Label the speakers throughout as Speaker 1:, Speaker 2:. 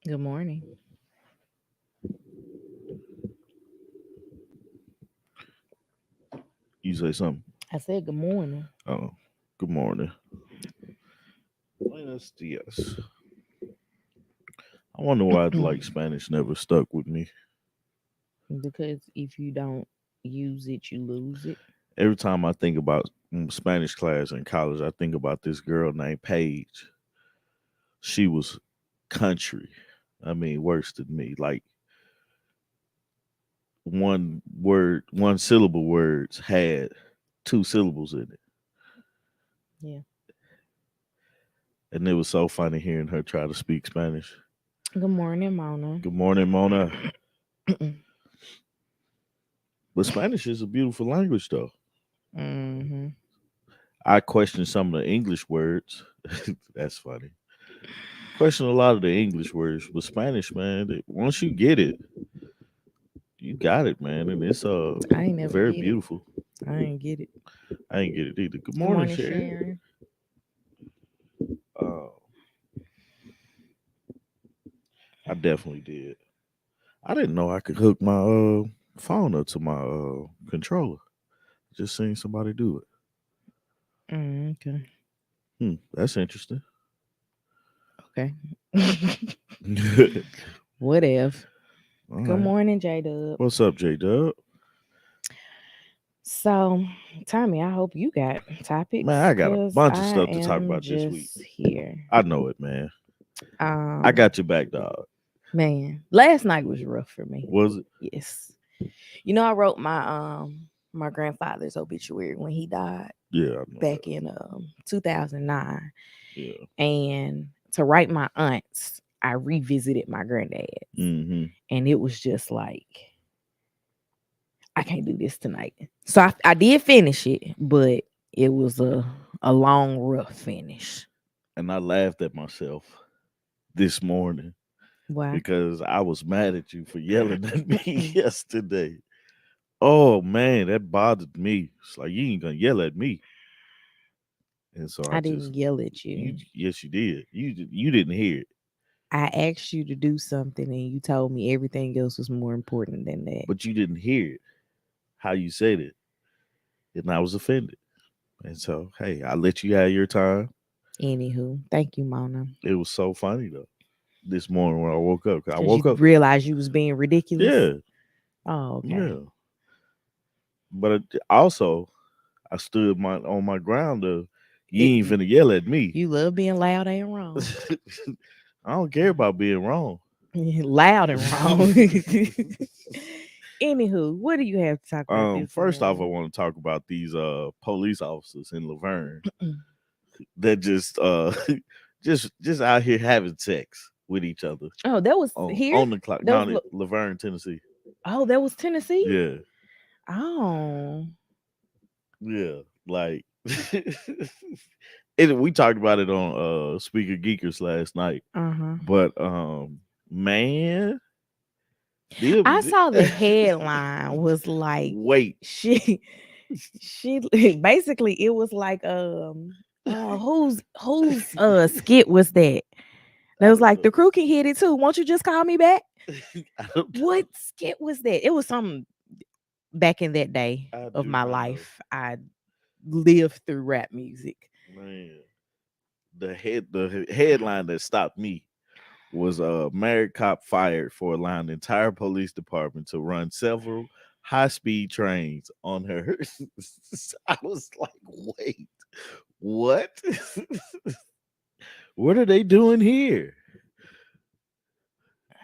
Speaker 1: Good morning.
Speaker 2: You say something.
Speaker 1: I said good morning
Speaker 2: Oh, good morning. Buenos dias. I wonder why like Spanish never stuck with me.
Speaker 1: because if you don't use it, you lose it.
Speaker 2: Every time I think about Spanish class in college, I think about this girl named Paige. She was country. I mean, worse than me. Like one word, one syllable words had two syllables in it.
Speaker 1: Yeah.
Speaker 2: And it was so funny hearing her try to speak Spanish.
Speaker 1: Good morning, Mona.
Speaker 2: Good morning, Mona. But Spanish is a beautiful language, though.
Speaker 1: hmm
Speaker 2: I question some of the English words. That's funny. Question a lot of the English words, but Spanish, man. Once you get it, you got it, man, and it's
Speaker 1: I ain't never
Speaker 2: very
Speaker 1: get it.
Speaker 2: beautiful.
Speaker 1: I ain't get it.
Speaker 2: I ain't get it either. Good
Speaker 1: Good
Speaker 2: morning,
Speaker 1: morning,
Speaker 2: Sherry.
Speaker 1: Sharon.
Speaker 2: Uh, I definitely did. I didn't know I could hook my phone up to my controller. Just seen somebody do
Speaker 1: Okay.
Speaker 2: it. That's interesting.
Speaker 1: Okay.
Speaker 2: All
Speaker 1: What if? Good
Speaker 2: right.
Speaker 1: morning, J Dub.
Speaker 2: What's up, J Dub?
Speaker 1: So, Tommy, I hope you got
Speaker 2: Man,
Speaker 1: topics
Speaker 2: I got a
Speaker 1: because
Speaker 2: bunch of
Speaker 1: I
Speaker 2: stuff to talk
Speaker 1: am
Speaker 2: about this week.
Speaker 1: just here.
Speaker 2: I know it, man. I
Speaker 1: Um,
Speaker 2: got your back, dog.
Speaker 1: Man, last night was rough for me.
Speaker 2: Was it?
Speaker 1: Yes. I wrote my grandfather's obituary when he died
Speaker 2: Yeah, I know
Speaker 1: back
Speaker 2: that.
Speaker 1: in 2009,
Speaker 2: Yeah.
Speaker 1: and to write my aunts, I revisited my granddad's,
Speaker 2: Mm-hmm.
Speaker 1: and it was just like I can't do this tonight. So I did finish it, but it was a long rough finish.
Speaker 2: And I laughed at myself this morning
Speaker 1: Why?
Speaker 2: because I was mad at you for yelling at me yesterday. Oh man, that bothered me. It's like you ain't gonna yell at me, and so I
Speaker 1: I
Speaker 2: just
Speaker 1: didn't yell at
Speaker 2: you.
Speaker 1: you.
Speaker 2: Yes, you did. You didn't hear it,
Speaker 1: I asked you to do something, and you told me everything else was more important than that.
Speaker 2: but you didn't hear it. How you said it, and I was offended. And so, hey, I let you have your time.
Speaker 1: Anywho, thank you, Mona.
Speaker 2: It was so funny though. This morning when I woke up, 'cause I
Speaker 1: Because you
Speaker 2: woke up.
Speaker 1: realized you was being ridiculous.
Speaker 2: Yeah,
Speaker 1: Oh, okay.
Speaker 2: yeah. But also, I stood my on my ground. You ain't
Speaker 1: It,
Speaker 2: finna yell at me.
Speaker 1: you love being loud and wrong.
Speaker 2: I don't care about being wrong.
Speaker 1: Loud and wrong. Anywho, what do you have to talk about this
Speaker 2: First off, I
Speaker 1: morning?
Speaker 2: want to talk about these police officers in LaVergne that just just out here having sex with each other
Speaker 1: Oh, that was here.
Speaker 2: on the clock.
Speaker 1: That
Speaker 2: Now
Speaker 1: was
Speaker 2: LaVergne, Tennessee.
Speaker 1: that was Tennessee.
Speaker 2: Yeah,
Speaker 1: Oh,
Speaker 2: yeah, like. We talked about it on Speaker Geekers last night,
Speaker 1: uh huh.
Speaker 2: but man,
Speaker 1: I
Speaker 2: them,
Speaker 1: saw the headline was like
Speaker 2: wait.
Speaker 1: she she basically it was like whose skit was that? That
Speaker 2: I
Speaker 1: was
Speaker 2: don't
Speaker 1: like
Speaker 2: know.
Speaker 1: the crew can hit it too. Won't you just call me back?
Speaker 2: I don't
Speaker 1: What
Speaker 2: know.
Speaker 1: skit was that? It was some back in that day
Speaker 2: I
Speaker 1: of
Speaker 2: do
Speaker 1: my
Speaker 2: not know.
Speaker 1: life. I lived through rap music.
Speaker 2: Man, the headline that stopped me was a married cop fired for allowing the entire police department to run several high speed trains on her. I was like, wait, what? What are they doing here?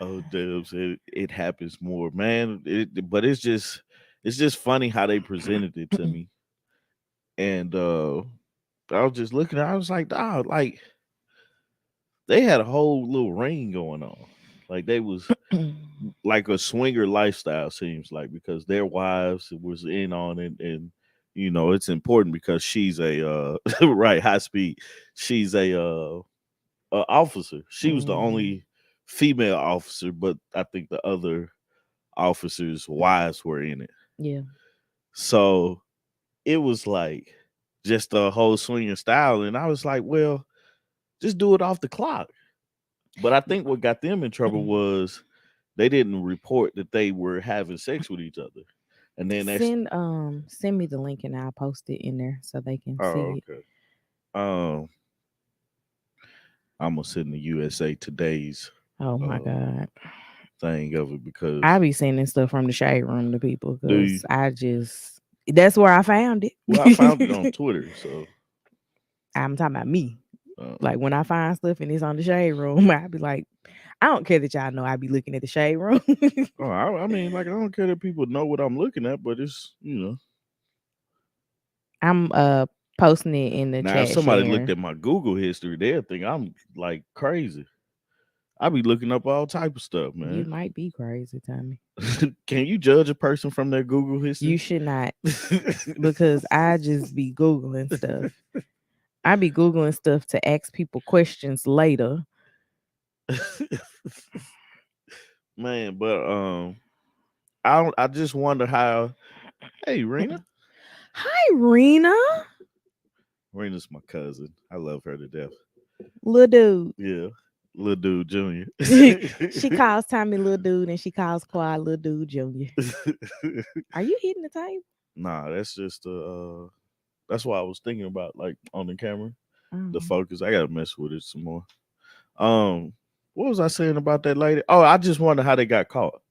Speaker 2: Oh, Dubs, it happens more, man. But it's just funny how they presented it to me, and I was just looking. I was like, dog, like they had a whole little ring going on, like they was like a swinger lifestyle seems like because their wives was in on it, and it's important because she's a right high speed. She's a officer. She was the
Speaker 1: Mhm.
Speaker 2: only female officer, but I think the other officers' wives were in it.
Speaker 1: Yeah.
Speaker 2: So it was like just a whole swinging style, and I was like, well, just do it off the clock. But I think what got them in trouble was they didn't report that they were having sex with each other. And then that's
Speaker 1: Send me the link and I'll post it in there so they can
Speaker 2: oh
Speaker 1: see it.
Speaker 2: okay. Um I'm gonna send the USA Today's
Speaker 1: Oh my
Speaker 2: uh
Speaker 1: god.
Speaker 2: thing of it because
Speaker 1: I be sending stuff from the shade room to people
Speaker 2: do you
Speaker 1: because I just that's where I found
Speaker 2: well I found it
Speaker 1: it.
Speaker 2: on Twitter, so
Speaker 1: I'm talking about me.
Speaker 2: uh,
Speaker 1: Like when I find stuff and it's on the shade room, I be like, I don't care that y'all know I be looking at the shade room.
Speaker 2: oh I mean like I don't care that people know what I'm looking at, but it's
Speaker 1: I'm posting it in the
Speaker 2: now if
Speaker 1: chat
Speaker 2: somebody looked
Speaker 1: share.
Speaker 2: at my Google history, they'll think I'm like crazy. I be looking up all type of stuff,
Speaker 1: You
Speaker 2: man.
Speaker 1: might be crazy, Tommy.
Speaker 2: Can you judge a person from their Google
Speaker 1: You
Speaker 2: history?
Speaker 1: should not because I just be Googling stuff. I be Googling stuff to ask people questions later.
Speaker 2: Man, but I just wonder how. Hey, Rena.
Speaker 1: Hi, Rena.
Speaker 2: Rena's my cousin. I love her to death.
Speaker 1: Little dude.
Speaker 2: Yeah, little dude Junior.
Speaker 1: She calls Tommy little dude and she calls Quad little dude junior. Are you hitting the table?
Speaker 2: Nah, that's just that's why I was thinking about like on the camera, the
Speaker 1: Oh.
Speaker 2: focus. I gotta mess with it some more. Um, what was I saying about that lady? Oh, I just wonder how they got caught.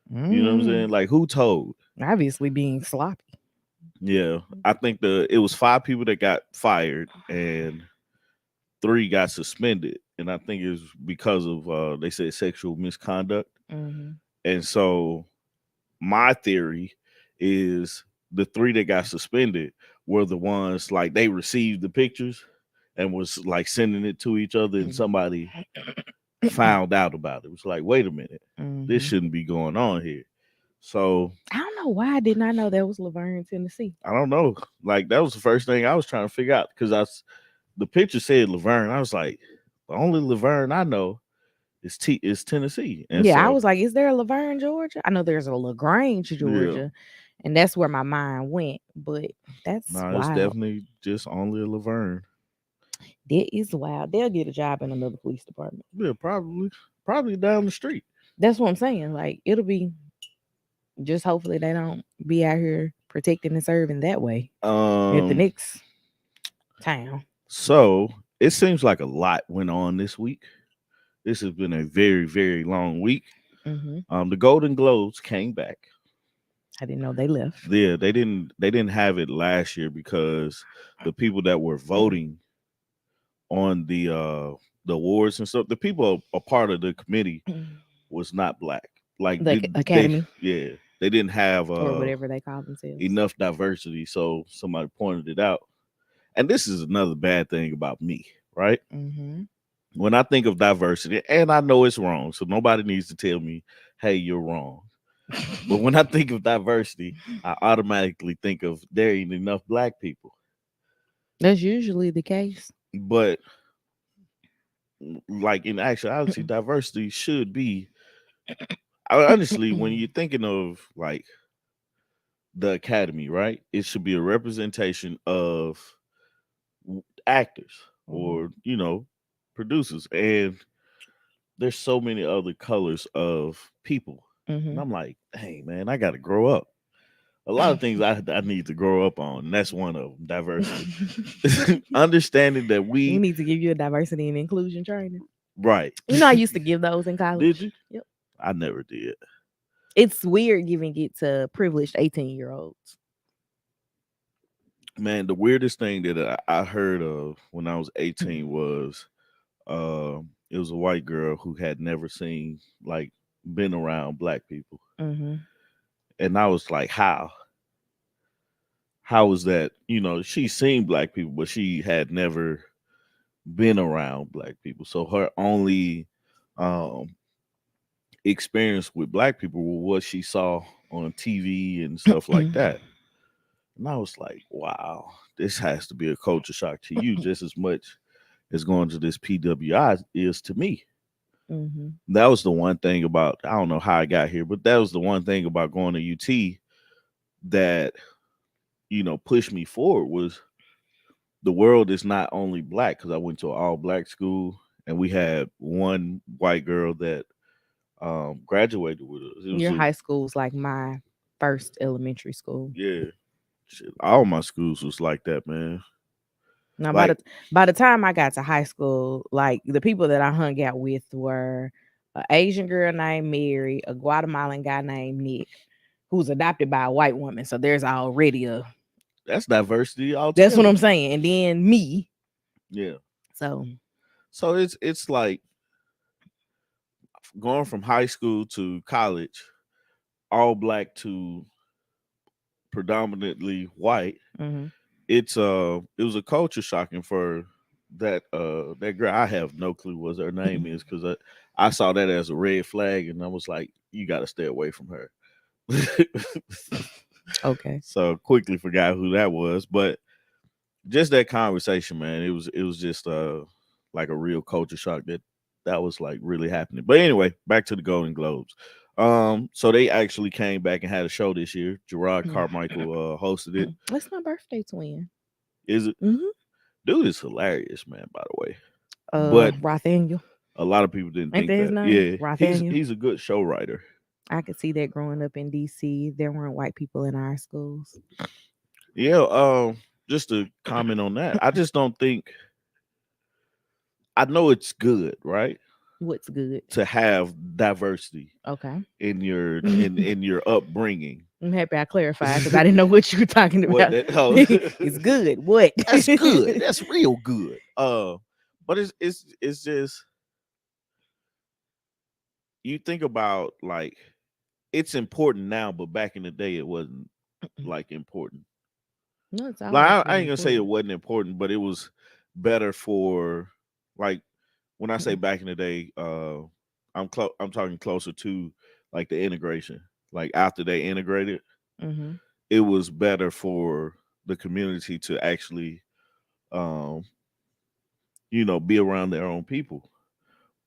Speaker 2: You know what I'm
Speaker 1: Mm.
Speaker 2: saying? Like who told?
Speaker 1: Obviously being sloppy.
Speaker 2: Yeah, I think it was 5 people that got fired and 3 got suspended, and I think it was because of they said sexual misconduct.
Speaker 1: Mm-hmm.
Speaker 2: And so my theory is the 3 that got suspended were the ones like they received the pictures and was like sending it to each other, and somebody found out about it. It was like, wait a minute, this
Speaker 1: Mm-hmm.
Speaker 2: shouldn't be going on here. So
Speaker 1: I don't know why I did not know that was LaVergne, Tennessee.
Speaker 2: I don't know. Like that was the first thing I was trying to figure out because the picture said LaVergne. I was like, the only LaVergne I know is Tennessee, and
Speaker 1: Yeah, I
Speaker 2: so
Speaker 1: was like, is there a LaVergne, Georgia? I know there's a LaGrange,
Speaker 2: yeah,
Speaker 1: Georgia, and that's where my mind went. But that's
Speaker 2: no, it's
Speaker 1: wild.
Speaker 2: definitely just only a LaVergne.
Speaker 1: That is wild. They'll get a job in another police department.
Speaker 2: Yeah, probably down the street.
Speaker 1: That's what I'm saying. Like it'll be just hopefully they don't be out here protecting and serving that way at the
Speaker 2: Um,
Speaker 1: next town.
Speaker 2: so it seems like a lot went on this week. This has been a very very long week.
Speaker 1: Hmm.
Speaker 2: The Golden Globes came back.
Speaker 1: I didn't know they left.
Speaker 2: Yeah, they didn't have it last year because the people that were voting on the awards and stuff, the people a part of the committee was not black. Like
Speaker 1: The
Speaker 2: they
Speaker 1: academy
Speaker 2: yeah, they didn't have
Speaker 1: or whatever they call themselves.
Speaker 2: enough diversity, so somebody pointed it out. And this is another bad thing about me, right?
Speaker 1: Hmm.
Speaker 2: When I think of diversity, and I know it's wrong, so nobody needs to tell me, "Hey, you're wrong." But when I think of diversity, I automatically think of there ain't enough black people.
Speaker 1: That's usually the case.
Speaker 2: But like in actuality, diversity should be honestly when you're thinking of like the academy, right? It should be a representation of actors
Speaker 1: Hmm.
Speaker 2: or producers, and there's so many other colors of people, and
Speaker 1: Hmm.
Speaker 2: I'm like, hey man, I got to grow up. A lot of things I need to grow up on, and that's one of them: diversity. Understanding that
Speaker 1: We
Speaker 2: we
Speaker 1: need to give you a diversity and inclusion training.
Speaker 2: right.
Speaker 1: You know, I used to give those in
Speaker 2: Did
Speaker 1: college.
Speaker 2: you?
Speaker 1: Yep.
Speaker 2: I never did.
Speaker 1: It's weird giving it to privileged 18-year-olds.
Speaker 2: Man, the weirdest thing that I heard of when I was 18 was it was a white girl who had never seen like been around black people,
Speaker 1: Mm-hmm.
Speaker 2: and I was like, how was that? She's seen black people, but she had never been around black people, so her only um experience with black people were what she saw on TV and stuff like that. And I was like, wow, this has to be a culture shock to you just as much as going to this PWI is to me.
Speaker 1: Mm-hmm.
Speaker 2: That was the one thing about, I don't know how I got here, but that was the one thing about going to UT that, pushed me forward was the world is not only black because I went to an all black school and we had one white girl that graduated with us. It was
Speaker 1: Your
Speaker 2: a
Speaker 1: high school was like my first elementary school.
Speaker 2: yeah. Shit, all my schools was like that, man.
Speaker 1: Now,
Speaker 2: Like
Speaker 1: by the time I got to high school, like the people that I hung out with were an Asian girl named Mary, a Guatemalan guy named Nick, who's adopted by a white woman. So there's already a
Speaker 2: that's diversity
Speaker 1: that's what
Speaker 2: altogether.
Speaker 1: I'm saying. And then me.
Speaker 2: Yeah.
Speaker 1: So
Speaker 2: So it's like going from high school to college, all black to predominantly white.
Speaker 1: mhm.
Speaker 2: It was a culture shocking for that girl. I have no clue what her name is because I saw that as a red flag and I was like, you got to stay away from her.
Speaker 1: Okay.
Speaker 2: So quickly forgot who that was, but just that conversation, man, it was just like a real culture shock that was like really happening. But anyway, back to the Golden Globes. So they actually came back and had a show this year. Gerard Carmichael hosted it.
Speaker 1: That's my birthday twin.
Speaker 2: Is it?
Speaker 1: Hmm.
Speaker 2: Dude is hilarious, man, by the way. But
Speaker 1: Rothaniel.
Speaker 2: a lot of people didn't
Speaker 1: Ain't
Speaker 2: think
Speaker 1: that his
Speaker 2: that.
Speaker 1: name?
Speaker 2: Yeah,
Speaker 1: Rothaniel.
Speaker 2: he's a good show writer.
Speaker 1: I could see that growing up in DC. There weren't white people in our schools.
Speaker 2: Yeah, just to comment on that, I just don't think I know it's good, right?
Speaker 1: What's good?
Speaker 2: To have diversity
Speaker 1: Okay.
Speaker 2: in your
Speaker 1: I'm
Speaker 2: in your upbringing.
Speaker 1: happy I clarified because I didn't know what you were talking
Speaker 2: What
Speaker 1: about.
Speaker 2: that oh
Speaker 1: It's good. What?
Speaker 2: that's good. That's real good. But it's just you think about like it's important now, but back in the day it wasn't like important.
Speaker 1: No, it's
Speaker 2: Like
Speaker 1: always
Speaker 2: I
Speaker 1: been
Speaker 2: ain't gonna say it
Speaker 1: important.
Speaker 2: wasn't important, but it was better for like when I say back in the day, I'm talking closer to like the integration. Like after they integrated,
Speaker 1: Mm-hmm.
Speaker 2: it was better for the community to actually um, be around their own people.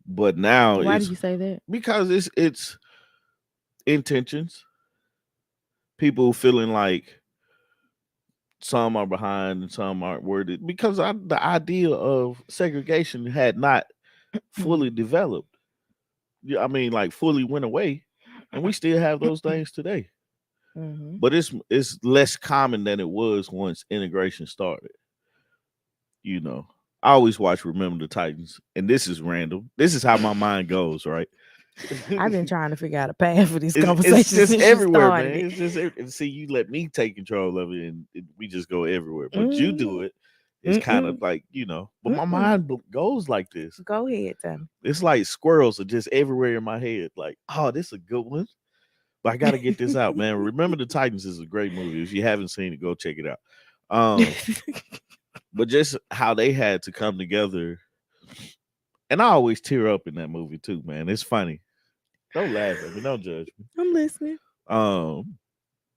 Speaker 2: But now
Speaker 1: Why do
Speaker 2: it's
Speaker 1: you say that?
Speaker 2: because it's intentions, people feeling like some are behind and some aren't worthy because the idea of segregation had not fully developed. Yeah, I mean, like fully went away, and we still have those things today.
Speaker 1: Mm-hmm.
Speaker 2: But it's less common than it was once integration started. You know, I always watch Remember the Titans, and this is random. This is how my mind goes, right?
Speaker 1: I've been trying to figure out a path for this
Speaker 2: It's
Speaker 1: conversation
Speaker 2: just
Speaker 1: since you
Speaker 2: everywhere,
Speaker 1: started
Speaker 2: man.
Speaker 1: it.
Speaker 2: It's just and see, you let me take control of it, and we just go everywhere. But you do
Speaker 1: Mm-mm.
Speaker 2: it. It's kind of
Speaker 1: Mm-mm.
Speaker 2: like but my
Speaker 1: Mm-mm.
Speaker 2: mind goes like this.
Speaker 1: Go ahead, Tom.
Speaker 2: It's like squirrels are just everywhere in my head. Like, oh, this is a good one. But I got to get this out, man. Remember the Titans is a great movie. If you haven't seen it, go check it out. Um, but just how they had to come together, and I always tear up in that movie too, man. It's funny. Don't laugh at me. Don't judge me.
Speaker 1: I'm listening.
Speaker 2: Um,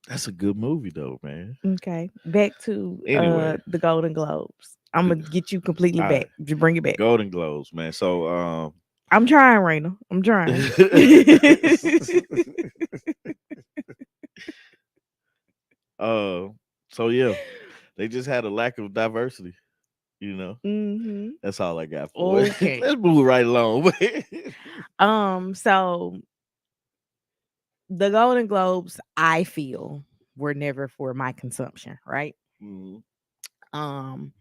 Speaker 2: that's a good movie though, man.
Speaker 1: Okay. Back to
Speaker 2: Anyway,
Speaker 1: the Golden Globes. I'm
Speaker 2: the
Speaker 1: gonna get you completely
Speaker 2: all right,
Speaker 1: back. Just bring it
Speaker 2: the
Speaker 1: back.
Speaker 2: Golden Globes, man. So
Speaker 1: I'm trying, Raina. I'm trying.
Speaker 2: uh, so yeah, they just had a lack of diversity. You know,
Speaker 1: Hmm.
Speaker 2: that's all I got for it.
Speaker 1: Okay.
Speaker 2: Let's move right along.
Speaker 1: So the Golden Globes, I feel, were never for my consumption, right?
Speaker 2: Mhm.
Speaker 1: Um,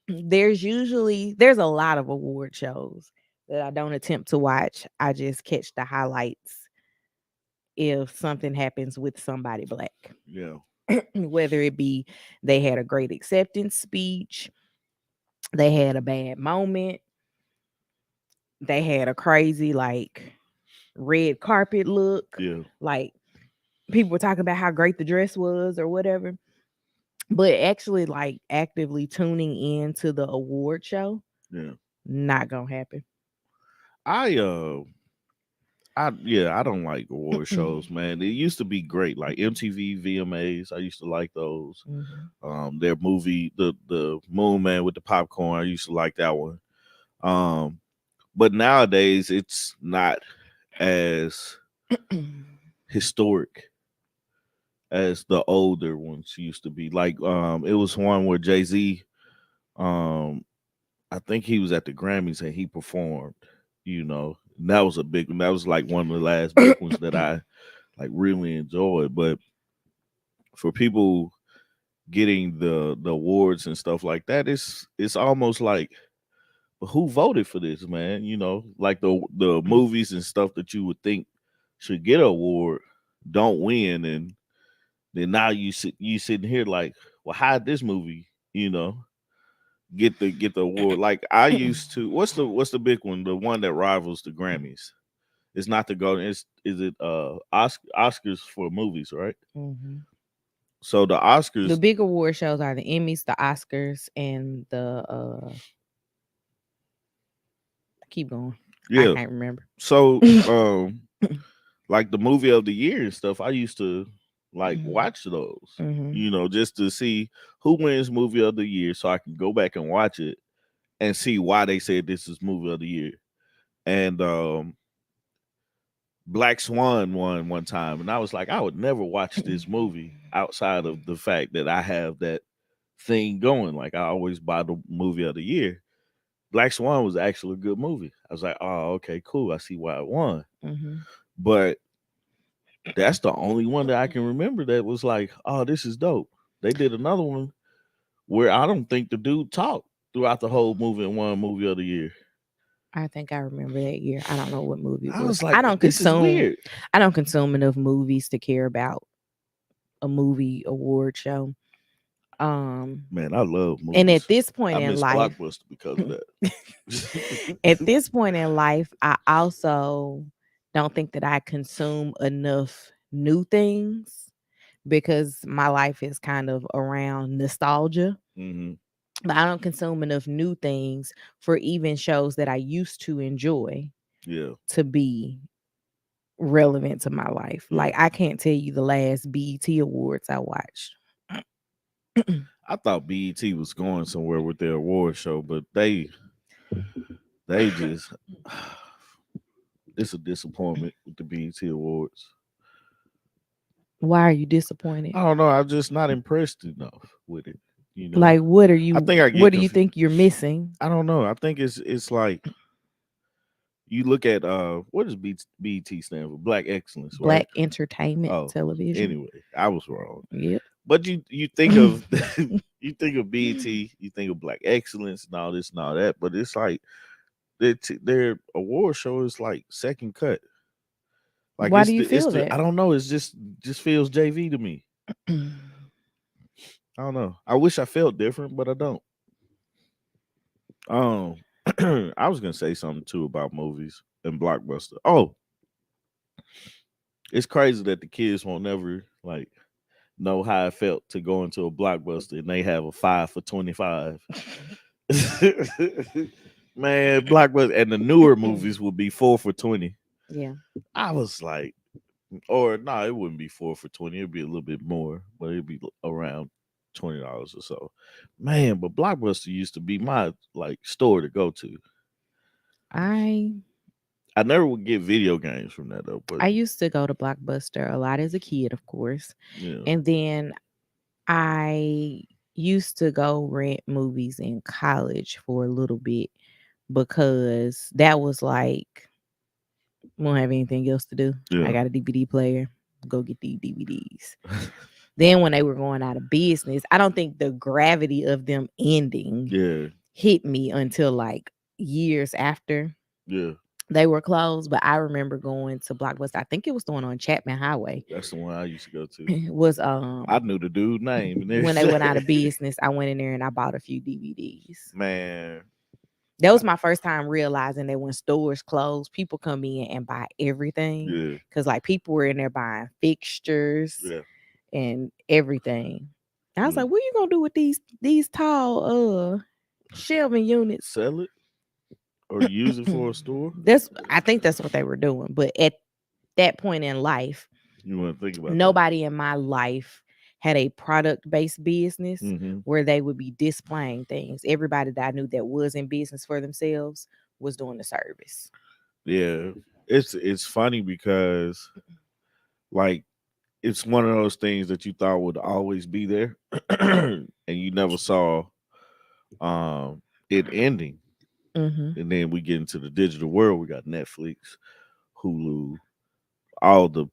Speaker 1: there's a lot of award shows that I don't attempt to watch. I just catch the highlights if something happens with somebody black.
Speaker 2: Yeah,
Speaker 1: Whether it be they had a great acceptance speech, they had a bad moment, they had a crazy like red carpet look,
Speaker 2: yeah,
Speaker 1: like people were talking about how great the dress was or whatever. But actually like actively tuning in to the award show,
Speaker 2: yeah.
Speaker 1: not gonna happen.
Speaker 2: I I don't like award shows, man. It used to be great, like MTV VMAs. I used to like those.
Speaker 1: Mhm.
Speaker 2: Their movie, the Moon Man with the popcorn. I used to like that one. Um, but nowadays it's not as historic as the older ones used to be. Like, it was one where Jay Z um I think he was at the Grammys and he performed. You know, and that was a big one. That was like one of the last big ones that I like really enjoyed. But for people getting the awards and stuff like that, it's almost like, but who voted for this, man? You know, like the movies and stuff that you would think should get an award don't win, and then now you sitting here like, well, how did this movie, you know, get the award? Like I used to. What's the big one? The one that rivals the Grammys. It's not the golden. Is it Oscars for movies, right?
Speaker 1: Hmm.
Speaker 2: So the
Speaker 1: The
Speaker 2: Oscars,
Speaker 1: big award shows are the Emmys, the Oscars, and the keep going. I
Speaker 2: yeah.
Speaker 1: can't remember.
Speaker 2: So like the movie of the year and stuff, I used to like watch those,
Speaker 1: Hmm.
Speaker 2: you know, just to see who wins movie of the year so I can go back and watch it and see why they said this is movie of the year. And Black Swan won one time, and I was like, I would never watch this movie outside of the fact that I have that thing going. Like I always buy the movie of the year. Black Swan was actually a good movie. I was like, oh, okay, cool. I see why it won.
Speaker 1: Hmm.
Speaker 2: But that's the only one that I can remember that was like, oh, this is dope. They did another one where I don't think the dude talked throughout the whole movie and won movie of the year.
Speaker 1: I think I remember that year. I don't know what movie it
Speaker 2: I
Speaker 1: was.
Speaker 2: was like, this is weird.
Speaker 1: I don't consume enough movies to care about a movie award show. Um
Speaker 2: Man, I love
Speaker 1: and
Speaker 2: movies.
Speaker 1: at this point
Speaker 2: I
Speaker 1: in
Speaker 2: miss
Speaker 1: life,
Speaker 2: Blockbuster because of that.
Speaker 1: at this point in life, I also don't think that I consume enough new things because my life is kind of around nostalgia.
Speaker 2: Hmm.
Speaker 1: But I don't consume enough new things for even shows that I used to enjoy
Speaker 2: Yeah,
Speaker 1: to be relevant to my life.
Speaker 2: yeah.
Speaker 1: Like I can't tell you the last BET awards I watched.
Speaker 2: I thought BET was going somewhere with their award show, but they just it's a disappointment with the BET Awards.
Speaker 1: Why are you disappointed?
Speaker 2: I don't know. I'm just not impressed enough with it. You know,
Speaker 1: Like
Speaker 2: I think I
Speaker 1: what
Speaker 2: get
Speaker 1: do you think you're missing?
Speaker 2: I don't know. I think it's like you look at what does BET stand for? Black Excellence, right?
Speaker 1: Black entertainment
Speaker 2: Oh,
Speaker 1: television.
Speaker 2: anyway, I was wrong.
Speaker 1: Yep.
Speaker 2: But you think of you think of BET, you think of Black Excellence and all this and all that, but it's like their award show is like second cut. Like
Speaker 1: Why do you
Speaker 2: it's
Speaker 1: feel
Speaker 2: the
Speaker 1: that?
Speaker 2: I don't know. It's just feels JV to me. I don't know. I wish I felt different, but I don't. Um, I was gonna say something too about movies and Blockbuster. Oh, it's crazy that the kids won't never like know how it felt to go into a Blockbuster and they have a 5 for 25. Man, Blockbuster and the newer movies would be 4 for 20.
Speaker 1: Yeah.
Speaker 2: I was like, or no, it wouldn't be 4 for 20. It'd be a little bit more, but it'd be around $20 or so. Man, but Blockbuster used to be my like store to go to.
Speaker 1: I
Speaker 2: I never would get video games from that though, but
Speaker 1: I used to go to Blockbuster a lot as a kid, of course.
Speaker 2: yeah,
Speaker 1: And then I used to go rent movies in college for a little bit because that was like, won't have anything else to do. I
Speaker 2: yeah,
Speaker 1: got a DVD player. Go get these DVDs. Then when they were going out of business, I don't think the gravity of them ending
Speaker 2: yeah,
Speaker 1: hit me until like years after
Speaker 2: yeah.
Speaker 1: they were closed. But I remember going to Blockbuster. I think it was the one on Chapman Highway.
Speaker 2: That's the one I used to go to.
Speaker 1: Was
Speaker 2: I knew the dude name and
Speaker 1: when they went out
Speaker 2: everything.
Speaker 1: of business, I went in there and I bought a few DVDs.
Speaker 2: Man,
Speaker 1: That was my first time realizing that when stores close, people come in and buy everything.
Speaker 2: yeah,
Speaker 1: Cause like people were in there buying fixtures
Speaker 2: yeah.
Speaker 1: and everything. I was like,
Speaker 2: Mm.
Speaker 1: what you gonna do with these tall shelving units?
Speaker 2: Sell it or use it for a store.
Speaker 1: I think that's what they were doing. But at that point in life,
Speaker 2: You want to think about that?
Speaker 1: nobody in my life had a product based business
Speaker 2: Mm-hmm.
Speaker 1: where they would be displaying things. Everybody that I knew that was in business for themselves was doing the service.
Speaker 2: Yeah, it's funny because like it's one of those things that you thought would always be there, and you never saw it ending,
Speaker 1: Hmm.
Speaker 2: and then we get into the digital world. We got Netflix, Hulu, all the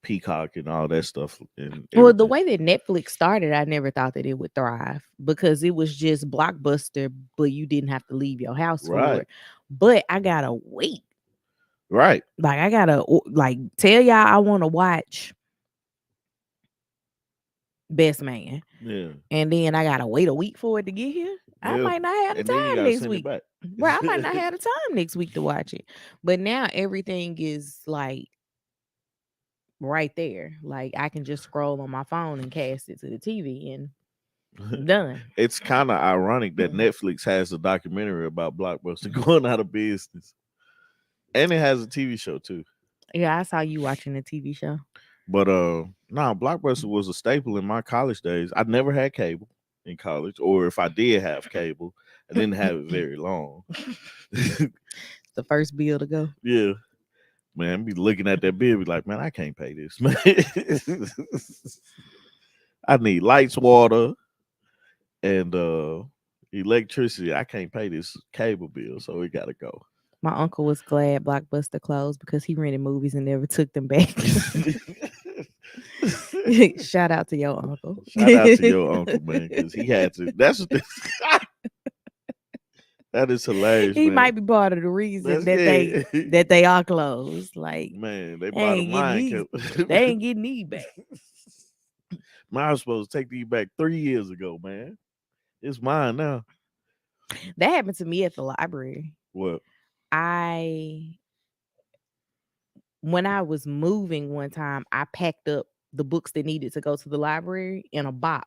Speaker 2: Peacock and all that stuff and
Speaker 1: Well, the
Speaker 2: everything.
Speaker 1: way that Netflix started, I never thought that it would thrive because it was just blockbuster, but you didn't have to leave your house for
Speaker 2: Right,
Speaker 1: it. But I gotta wait.
Speaker 2: right,
Speaker 1: Like I gotta like tell y'all I want to watch Best Man,
Speaker 2: yeah,
Speaker 1: and then I gotta wait a week for it to get here. I
Speaker 2: yeah.
Speaker 1: might not have the
Speaker 2: And then you
Speaker 1: time
Speaker 2: gotta
Speaker 1: next
Speaker 2: send it
Speaker 1: week.
Speaker 2: back.
Speaker 1: Right, I might not have the time next week to watch it. But now everything is like right there. Like I can just scroll on my phone and cast it to the TV and done.
Speaker 2: It's kind of ironic that Netflix has a documentary about Blockbuster going out of business, and it has a TV show too.
Speaker 1: Yeah, I saw you watching the TV show.
Speaker 2: But nah, Blockbuster was a staple in my college days. I never had cable in college, or if I did have cable, I didn't have it very long.
Speaker 1: The first bill to go.
Speaker 2: Yeah, man, be looking at that bill, be like, man, I can't pay this, man. I need lights, water, and electricity. I can't pay this cable bill, so it gotta go.
Speaker 1: My uncle was glad Blockbuster closed because he rented movies and never took them back. Shout out to your uncle.
Speaker 2: Shout out to your uncle, man, because he had to. That's what that is hilarious,
Speaker 1: He
Speaker 2: man.
Speaker 1: might be part of the reason
Speaker 2: That's
Speaker 1: that
Speaker 2: good.
Speaker 1: they are closed. Like
Speaker 2: Man, they
Speaker 1: they
Speaker 2: bought a
Speaker 1: ain't getting
Speaker 2: mine.
Speaker 1: these. They ain't getting these back.
Speaker 2: Mine was supposed to take these back 3 years ago, man. It's mine now.
Speaker 1: That happened to me at the library.
Speaker 2: What?
Speaker 1: I When I was moving one time, I packed up the books that needed to go to the library in a box.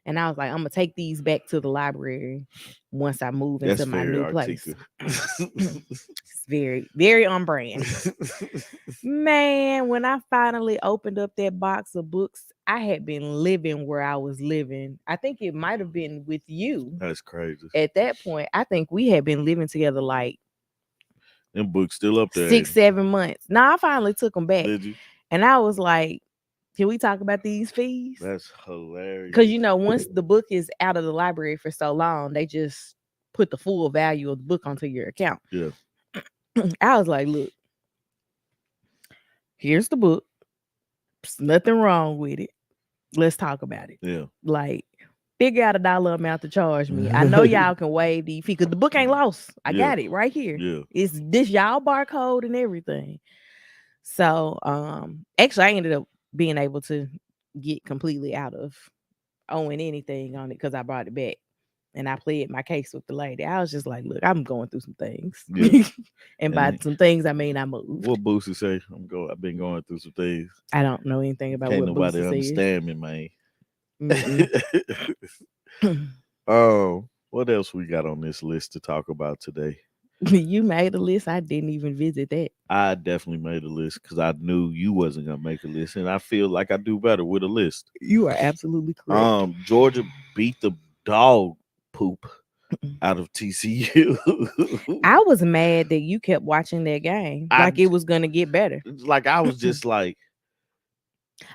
Speaker 1: And I was like, I'm gonna take these back to the library once I move
Speaker 2: That's
Speaker 1: into my
Speaker 2: very
Speaker 1: new place.
Speaker 2: Artieka.
Speaker 1: It's very, very on brand. Man, when I finally opened up that box of books, I had been living where I was living. I think it might have been with you
Speaker 2: That's crazy.
Speaker 1: at that point. I think we had been living together like
Speaker 2: Them books still up there, ain't
Speaker 1: 6, 7 months. Now I finally took them
Speaker 2: they?
Speaker 1: back.
Speaker 2: Did you?
Speaker 1: And I was like, can we talk about these fees?
Speaker 2: That's
Speaker 1: Because
Speaker 2: hilarious.
Speaker 1: you know, once the book is out of the library for so long, they just put the full value of the book onto your account.
Speaker 2: Yeah,
Speaker 1: I was like, look, here's the book. There's nothing wrong with it. Let's talk about it.
Speaker 2: yeah.
Speaker 1: Like, figure out a dollar amount to charge me. I know y'all can waive the fee because the book ain't lost. I
Speaker 2: Yeah,
Speaker 1: got it right here.
Speaker 2: yeah.
Speaker 1: It's this y'all barcode and everything. So actually I ended up being able to get completely out of owing anything on it because I brought it back. And I played my case with the lady. I was just like, look, I'm going through some things.
Speaker 2: Yeah.
Speaker 1: And
Speaker 2: And
Speaker 1: by
Speaker 2: then,
Speaker 1: some things I mean I moved.
Speaker 2: what Boosie say? I've been going through some things.
Speaker 1: I don't know anything about
Speaker 2: Can't
Speaker 1: what
Speaker 2: nobody
Speaker 1: Boosie says.
Speaker 2: understand me, man.
Speaker 1: Mm-mm.
Speaker 2: What else we got on this list to talk about today?
Speaker 1: You made a list. I didn't even visit that.
Speaker 2: I definitely made a list because I knew you wasn't gonna make a list, and I feel like I do better with a list.
Speaker 1: You are absolutely correct.
Speaker 2: Georgia beat the dog poop out of TCU.
Speaker 1: I was mad that you kept watching that game
Speaker 2: I
Speaker 1: like it was gonna get better.
Speaker 2: like I was just like,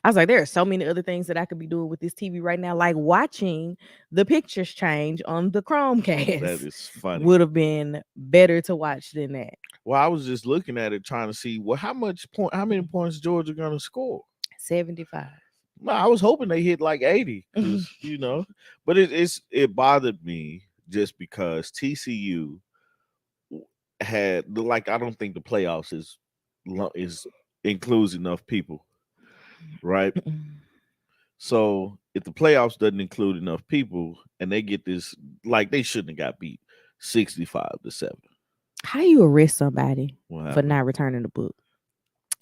Speaker 1: I was like, there are so many other things that I could be doing with this TV right now, like watching the pictures change on the
Speaker 2: that
Speaker 1: Chromecast
Speaker 2: is funny.
Speaker 1: would have been better to watch than that.
Speaker 2: Well, I was just looking at it trying to see how many points Georgia gonna score.
Speaker 1: 75.
Speaker 2: No, I was hoping they hit like 80 because but it bothered me just because TCU had like I don't think the playoffs is includes enough people, right? So if the playoffs doesn't include enough people and they get this, like they shouldn't have got beat 65-7.
Speaker 1: How you arrest somebody
Speaker 2: What
Speaker 1: for
Speaker 2: happened?
Speaker 1: not returning the book?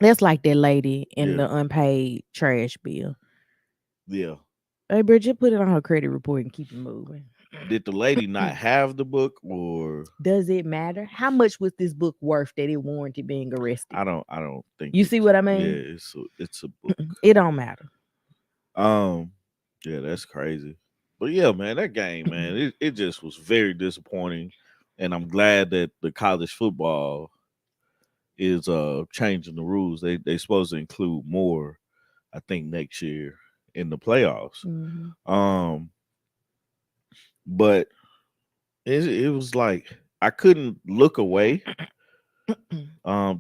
Speaker 1: That's like that lady in
Speaker 2: Yeah,
Speaker 1: the unpaid trash bill.
Speaker 2: yeah.
Speaker 1: Hey, Bridget, put it on her credit report and keep it moving.
Speaker 2: Did the lady not have the book, or
Speaker 1: Does it matter? How much was this book worth that it warranted being arrested?
Speaker 2: I don't think
Speaker 1: You see
Speaker 2: it's
Speaker 1: what I
Speaker 2: yeah,
Speaker 1: mean?
Speaker 2: it's a book.
Speaker 1: It don't matter.
Speaker 2: Um, yeah, that's crazy. But yeah, man, that game, man, it just was very disappointing. And I'm glad that the college football is changing the rules. They supposed to include more, I think, next year in the playoffs.
Speaker 1: Mm-hmm.
Speaker 2: Um, but it was like I couldn't look away,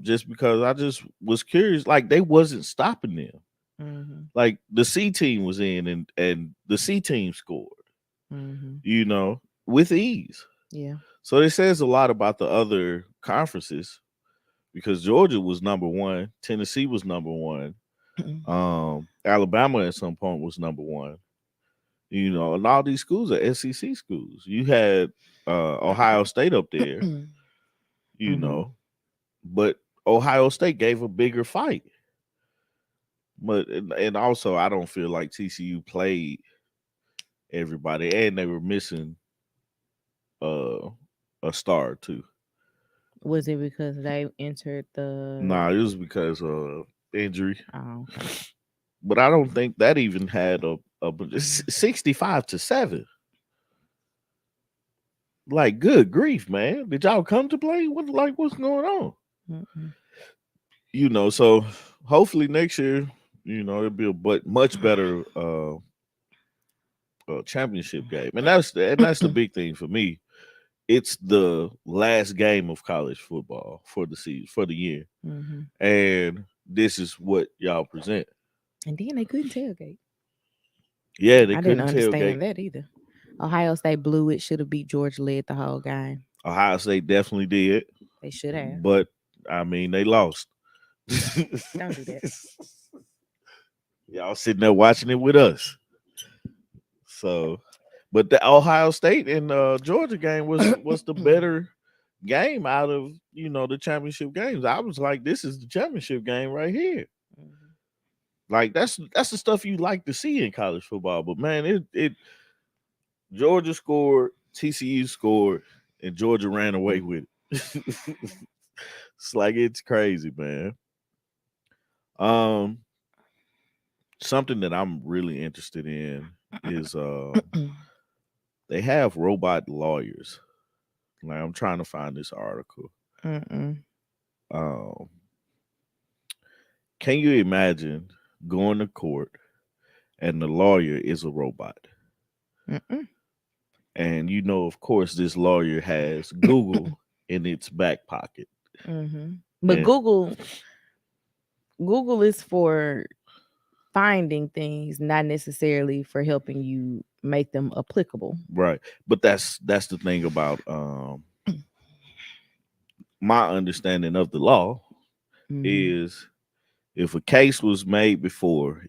Speaker 2: just because I just was curious. Like they wasn't stopping them.
Speaker 1: Mm-hmm.
Speaker 2: Like the C team was in, and the C team scored,
Speaker 1: Mm-hmm.
Speaker 2: you know, with ease.
Speaker 1: Yeah.
Speaker 2: So it says a lot about the other conferences because Georgia was number one, Tennessee was number one, Alabama at some point was number one, you know, and all these schools are SEC schools. You had Ohio State up there, you
Speaker 1: Mm-hmm.
Speaker 2: know, but Ohio State gave a bigger fight. But and also, I don't feel like TCU played everybody, and they were missing uh, a star too.
Speaker 1: Was it because they entered the?
Speaker 2: Nah, it was because of injury.
Speaker 1: Oh, okay.
Speaker 2: But I don't think that even had a 65-7. Like, good grief, man! Did y'all come to play? What's going on?
Speaker 1: Mm-mm.
Speaker 2: You know, so hopefully next year, you know, it'll be a but much better championship game, and that's the big thing for me. It's the last game of college football for the season for the year,
Speaker 1: Mm-hmm.
Speaker 2: and this is what y'all present.
Speaker 1: And then they couldn't tailgate.
Speaker 2: Yeah, they
Speaker 1: I didn't
Speaker 2: couldn't tailgate.
Speaker 1: understand that either. Ohio State blew it. Should have beat Georgia. Led the whole game.
Speaker 2: Ohio State definitely did,
Speaker 1: They should have.
Speaker 2: but I mean they lost.
Speaker 1: Don't do that.
Speaker 2: Y'all sitting there watching it with us. So, but the Ohio State and Georgia game was the better game out of the championship games. I was like, this is the championship game right here.
Speaker 1: Mhm.
Speaker 2: Like that's the stuff you like to see in college football. But man, it Georgia scored, TCU scored, and Georgia ran away with it. It's like it's crazy, man. Um, something that I'm really interested in is they have robot lawyers. Like I'm trying to find this article.
Speaker 1: Mm-mm.
Speaker 2: Um, can you imagine going to court and the lawyer is a robot?
Speaker 1: Mm-mm.
Speaker 2: And of course, this lawyer has Google in its back pocket.
Speaker 1: Mm-hmm. But
Speaker 2: And
Speaker 1: Google is for finding things, not necessarily for helping you make them applicable.
Speaker 2: right, but that's the thing about my understanding of the law
Speaker 1: Mm-hmm.
Speaker 2: is if a case was made before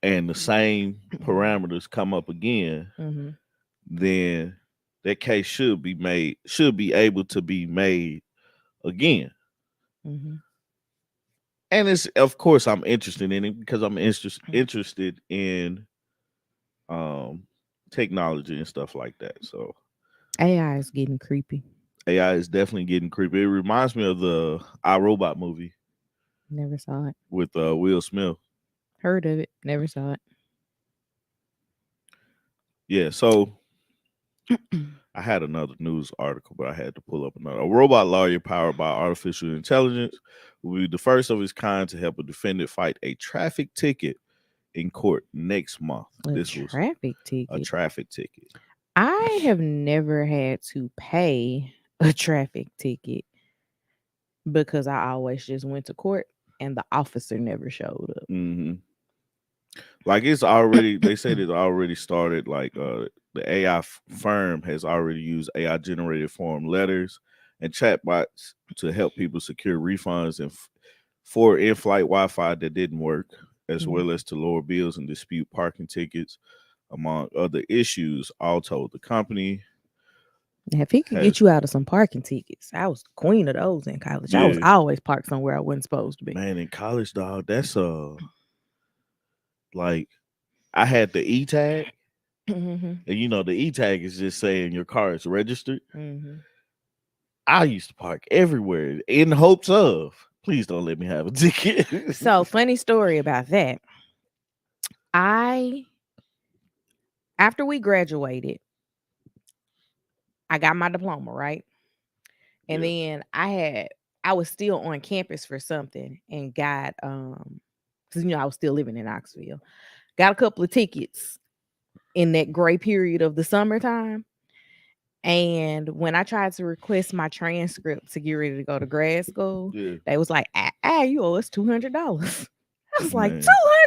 Speaker 2: and the same parameters come up again,
Speaker 1: Mm-hmm.
Speaker 2: then that case should be able to be made again.
Speaker 1: Mm-hmm.
Speaker 2: And it's of course I'm interested in it because I'm interested in um technology and stuff like that. So
Speaker 1: AI is getting creepy.
Speaker 2: AI is definitely getting creepy. It reminds me of the iRobot movie
Speaker 1: Never saw it.
Speaker 2: with Will Smith.
Speaker 1: Heard of it. Never saw it.
Speaker 2: Yeah, so I had another news article, but I had to pull up another. A robot lawyer powered by artificial intelligence will be the first of its kind to help a defendant fight a traffic ticket in court next month.
Speaker 1: A
Speaker 2: This was
Speaker 1: traffic
Speaker 2: a
Speaker 1: ticket.
Speaker 2: traffic ticket.
Speaker 1: I have never had to pay a traffic ticket because I always just went to court and the officer never showed up.
Speaker 2: Hmm. Like it's already, they said it already started. Like the AI firm has already used AI generated form letters and chatbots to help people secure refunds and for in-flight Wi-Fi that didn't work, as
Speaker 1: Mm.
Speaker 2: well as to lower bills and dispute parking tickets, among other issues. All told, the company
Speaker 1: Now, if he could get
Speaker 2: has,
Speaker 1: you out of some parking tickets, I was the queen of those in college. I was
Speaker 2: yeah,
Speaker 1: always parked somewhere I wasn't supposed to be.
Speaker 2: man, in college, dog, that's like I had the e tag,
Speaker 1: Mm-hmm.
Speaker 2: and the e tag is just saying your car is registered.
Speaker 1: Mm-hmm.
Speaker 2: I used to park everywhere in hopes of please don't let me have a ticket.
Speaker 1: So, funny story about that. I, after we graduated, I got my diploma, right? And
Speaker 2: Yeah.
Speaker 1: then I was still on campus for something and got because I was still living in Knoxville. Got a couple of tickets in that gray period of the summertime. And when I tried to request my transcript to get ready to go to grad school,
Speaker 2: Yeah,
Speaker 1: they was like, you owe us $200. I was like,
Speaker 2: man.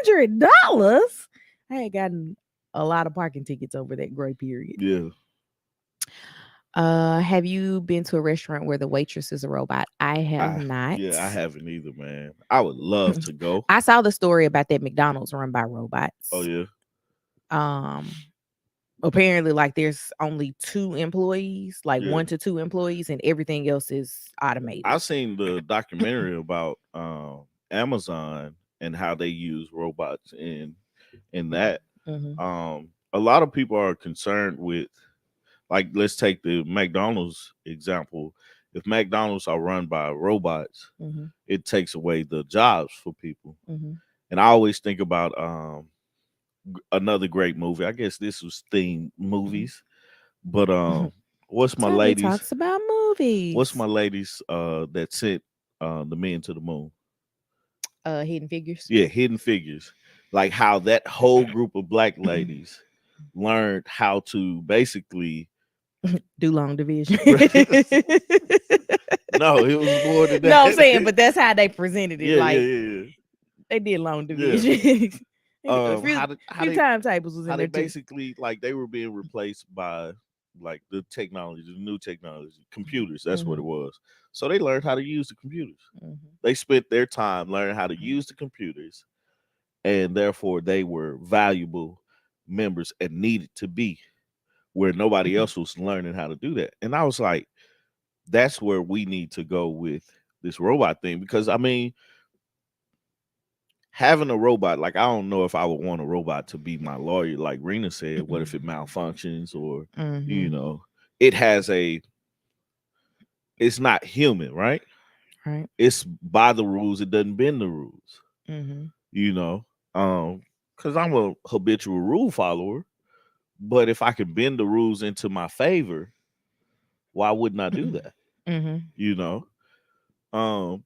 Speaker 1: $200? I had gotten a lot of parking tickets over that gray period.
Speaker 2: Yeah.
Speaker 1: Have you been to a restaurant where the waitress is a robot? I have not.
Speaker 2: Yeah, I haven't either, man. I would love to go.
Speaker 1: I saw the story about that McDonald's run by
Speaker 2: Oh
Speaker 1: robots.
Speaker 2: yeah.
Speaker 1: Um, apparently, like there's only two employees, like
Speaker 2: Yeah.
Speaker 1: 1 to 2 employees, and everything else is automated.
Speaker 2: I seen the documentary about Amazon and how they use robots in that.
Speaker 1: Hmm.
Speaker 2: A lot of people are concerned with, like, let's take the McDonald's example. If McDonald's are run by robots,
Speaker 1: Hmm.
Speaker 2: it takes away the jobs for people.
Speaker 1: Hmm.
Speaker 2: And I always think about another great movie. I guess this was themed movies, but what's my
Speaker 1: Tommy
Speaker 2: ladies?
Speaker 1: talks about
Speaker 2: What's
Speaker 1: movies.
Speaker 2: my ladies that sent the men to the moon?
Speaker 1: Hidden Figures.
Speaker 2: Yeah, Hidden Figures. Like how that whole group of black ladies learned how to basically
Speaker 1: Do long division.
Speaker 2: no, it was more than
Speaker 1: No, I'm saying,
Speaker 2: that.
Speaker 1: but that's how they presented it.
Speaker 2: Yeah, yeah,
Speaker 1: Like
Speaker 2: yeah,
Speaker 1: they did long
Speaker 2: yeah.
Speaker 1: division. A
Speaker 2: Yeah.
Speaker 1: few few timetables was
Speaker 2: How
Speaker 1: in
Speaker 2: they
Speaker 1: there too.
Speaker 2: basically, like, they were being replaced by like the technology, the new technology, computers. That's what
Speaker 1: Hmm.
Speaker 2: it was. So they learned how to use the computers.
Speaker 1: Hmm.
Speaker 2: They spent their time learning how to use the computers, and therefore they were valuable members and needed to be where nobody else was learning how to do that. And I was like, that's where we need to go with this robot thing, because I mean, having a robot, like, I don't know if I would want a robot to be my lawyer, like Rena said. What if it malfunctions, or you
Speaker 1: Hmm.
Speaker 2: know, it has a, it's not human, right?
Speaker 1: Right.
Speaker 2: It's by the rules, it doesn't bend the rules,
Speaker 1: Hmm.
Speaker 2: you know. Because I'm a habitual rule follower, but if I could bend the rules into my favor, why wouldn't I do that?
Speaker 1: Hmm.
Speaker 2: You know? Um,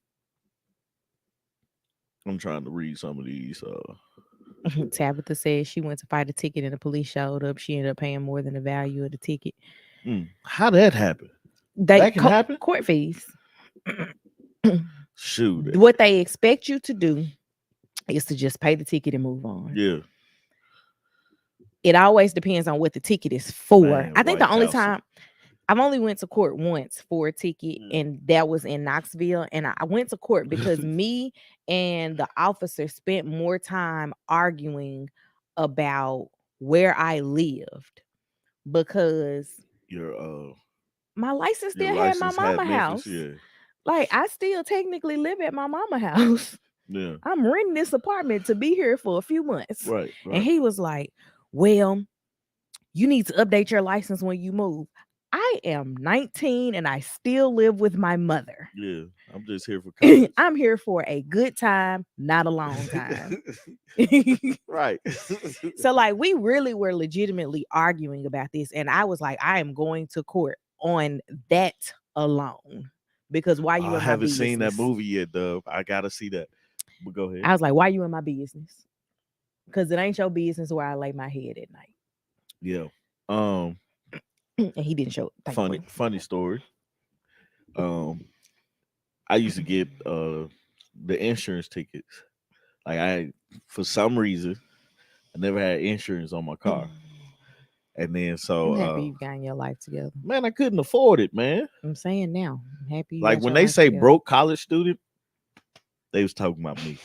Speaker 2: I'm trying to read some of these.
Speaker 1: Tabitha says she went to fight a ticket and the police showed up. She ended up paying more than the value of the ticket.
Speaker 2: How that happen?
Speaker 1: They
Speaker 2: That can happen?
Speaker 1: court fees.
Speaker 2: Shoot.
Speaker 1: What they expect you to do is to just pay the ticket and move on.
Speaker 2: Yeah.
Speaker 1: It always depends on what the ticket is for.
Speaker 2: Man,
Speaker 1: I think the
Speaker 2: White
Speaker 1: only
Speaker 2: House.
Speaker 1: time I've only went to court once for a ticket,
Speaker 2: Yeah.
Speaker 1: and that was in Knoxville. And I went to court because me and the officer spent more time arguing about where I lived, because
Speaker 2: your
Speaker 1: my license
Speaker 2: your
Speaker 1: still had my
Speaker 2: license had
Speaker 1: mama
Speaker 2: Memphis,
Speaker 1: house.
Speaker 2: yeah.
Speaker 1: Like I still technically live at my mama house.
Speaker 2: Yeah.
Speaker 1: I'm renting this apartment to be here for a few months.
Speaker 2: Right,
Speaker 1: And
Speaker 2: right.
Speaker 1: he was like, well, you need to update your license when you move. I am 19 and I still live with my mother.
Speaker 2: Yeah. I'm just here for college.
Speaker 1: I'm here for a good time, not a long time.
Speaker 2: Right.
Speaker 1: So, like, we really were legitimately arguing about this. And I was like, I am going to court on that alone. Because why you
Speaker 2: I
Speaker 1: in my
Speaker 2: haven't seen that
Speaker 1: business?
Speaker 2: movie yet, Dub. I gotta see that. But go ahead.
Speaker 1: I was like, why you in my business? Because it ain't your business where I lay my head at night.
Speaker 2: Yeah. Um,
Speaker 1: And he didn't show it,
Speaker 2: funny,
Speaker 1: thankfully.
Speaker 2: funny story. Um, I used to get the insurance tickets. Like, for some reason, I never had insurance on my car. And then
Speaker 1: I'm
Speaker 2: so
Speaker 1: happy you've gotten your life together.
Speaker 2: man, I couldn't afford it, man.
Speaker 1: I'm saying now, I'm happy you
Speaker 2: Like,
Speaker 1: got
Speaker 2: when
Speaker 1: your
Speaker 2: they
Speaker 1: life
Speaker 2: say
Speaker 1: together.
Speaker 2: broke college student, they was talking about me.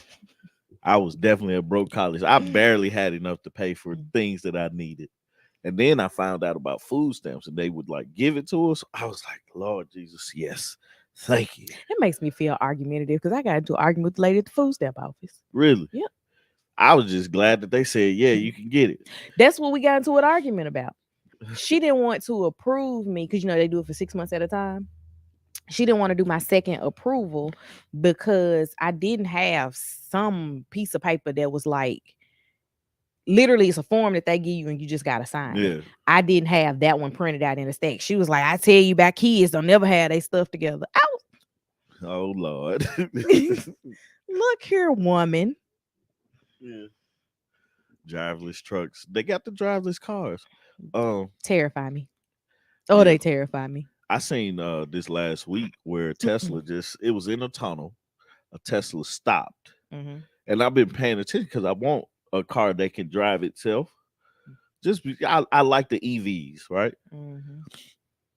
Speaker 2: I was definitely a broke college. I barely had enough to pay for things that I needed. And then I found out about food stamps, and they would like give it to us. I was like, Lord Jesus, yes. Thank you.
Speaker 1: It makes me feel argumentative because I got into an argument with the lady at the food stamp office.
Speaker 2: Really?
Speaker 1: Yep.
Speaker 2: I was just glad that they said, yeah, you can get it.
Speaker 1: That's what we got into an argument about. She didn't want to approve me because they do it for 6 months at a time. She didn't want to do my second approval because I didn't have some piece of paper that was like, literally, it's a form that they give you and you just gotta sign it.
Speaker 2: Yeah.
Speaker 1: I didn't have that one printed out in a stack. She was like, I tell you about kids don't never have their stuff together. I
Speaker 2: Oh Lord.
Speaker 1: was look here, woman.
Speaker 2: Yeah. Driverless trucks. They got the driverless cars. Um,
Speaker 1: Terrify me. Oh,
Speaker 2: Yeah.
Speaker 1: they terrify me.
Speaker 2: I seen this last week where Tesla just it was in a tunnel. A Tesla stopped,
Speaker 1: Mm-hmm.
Speaker 2: and I've been paying attention because I want a car that can drive itself. I like the EVs, right?
Speaker 1: Mm-hmm.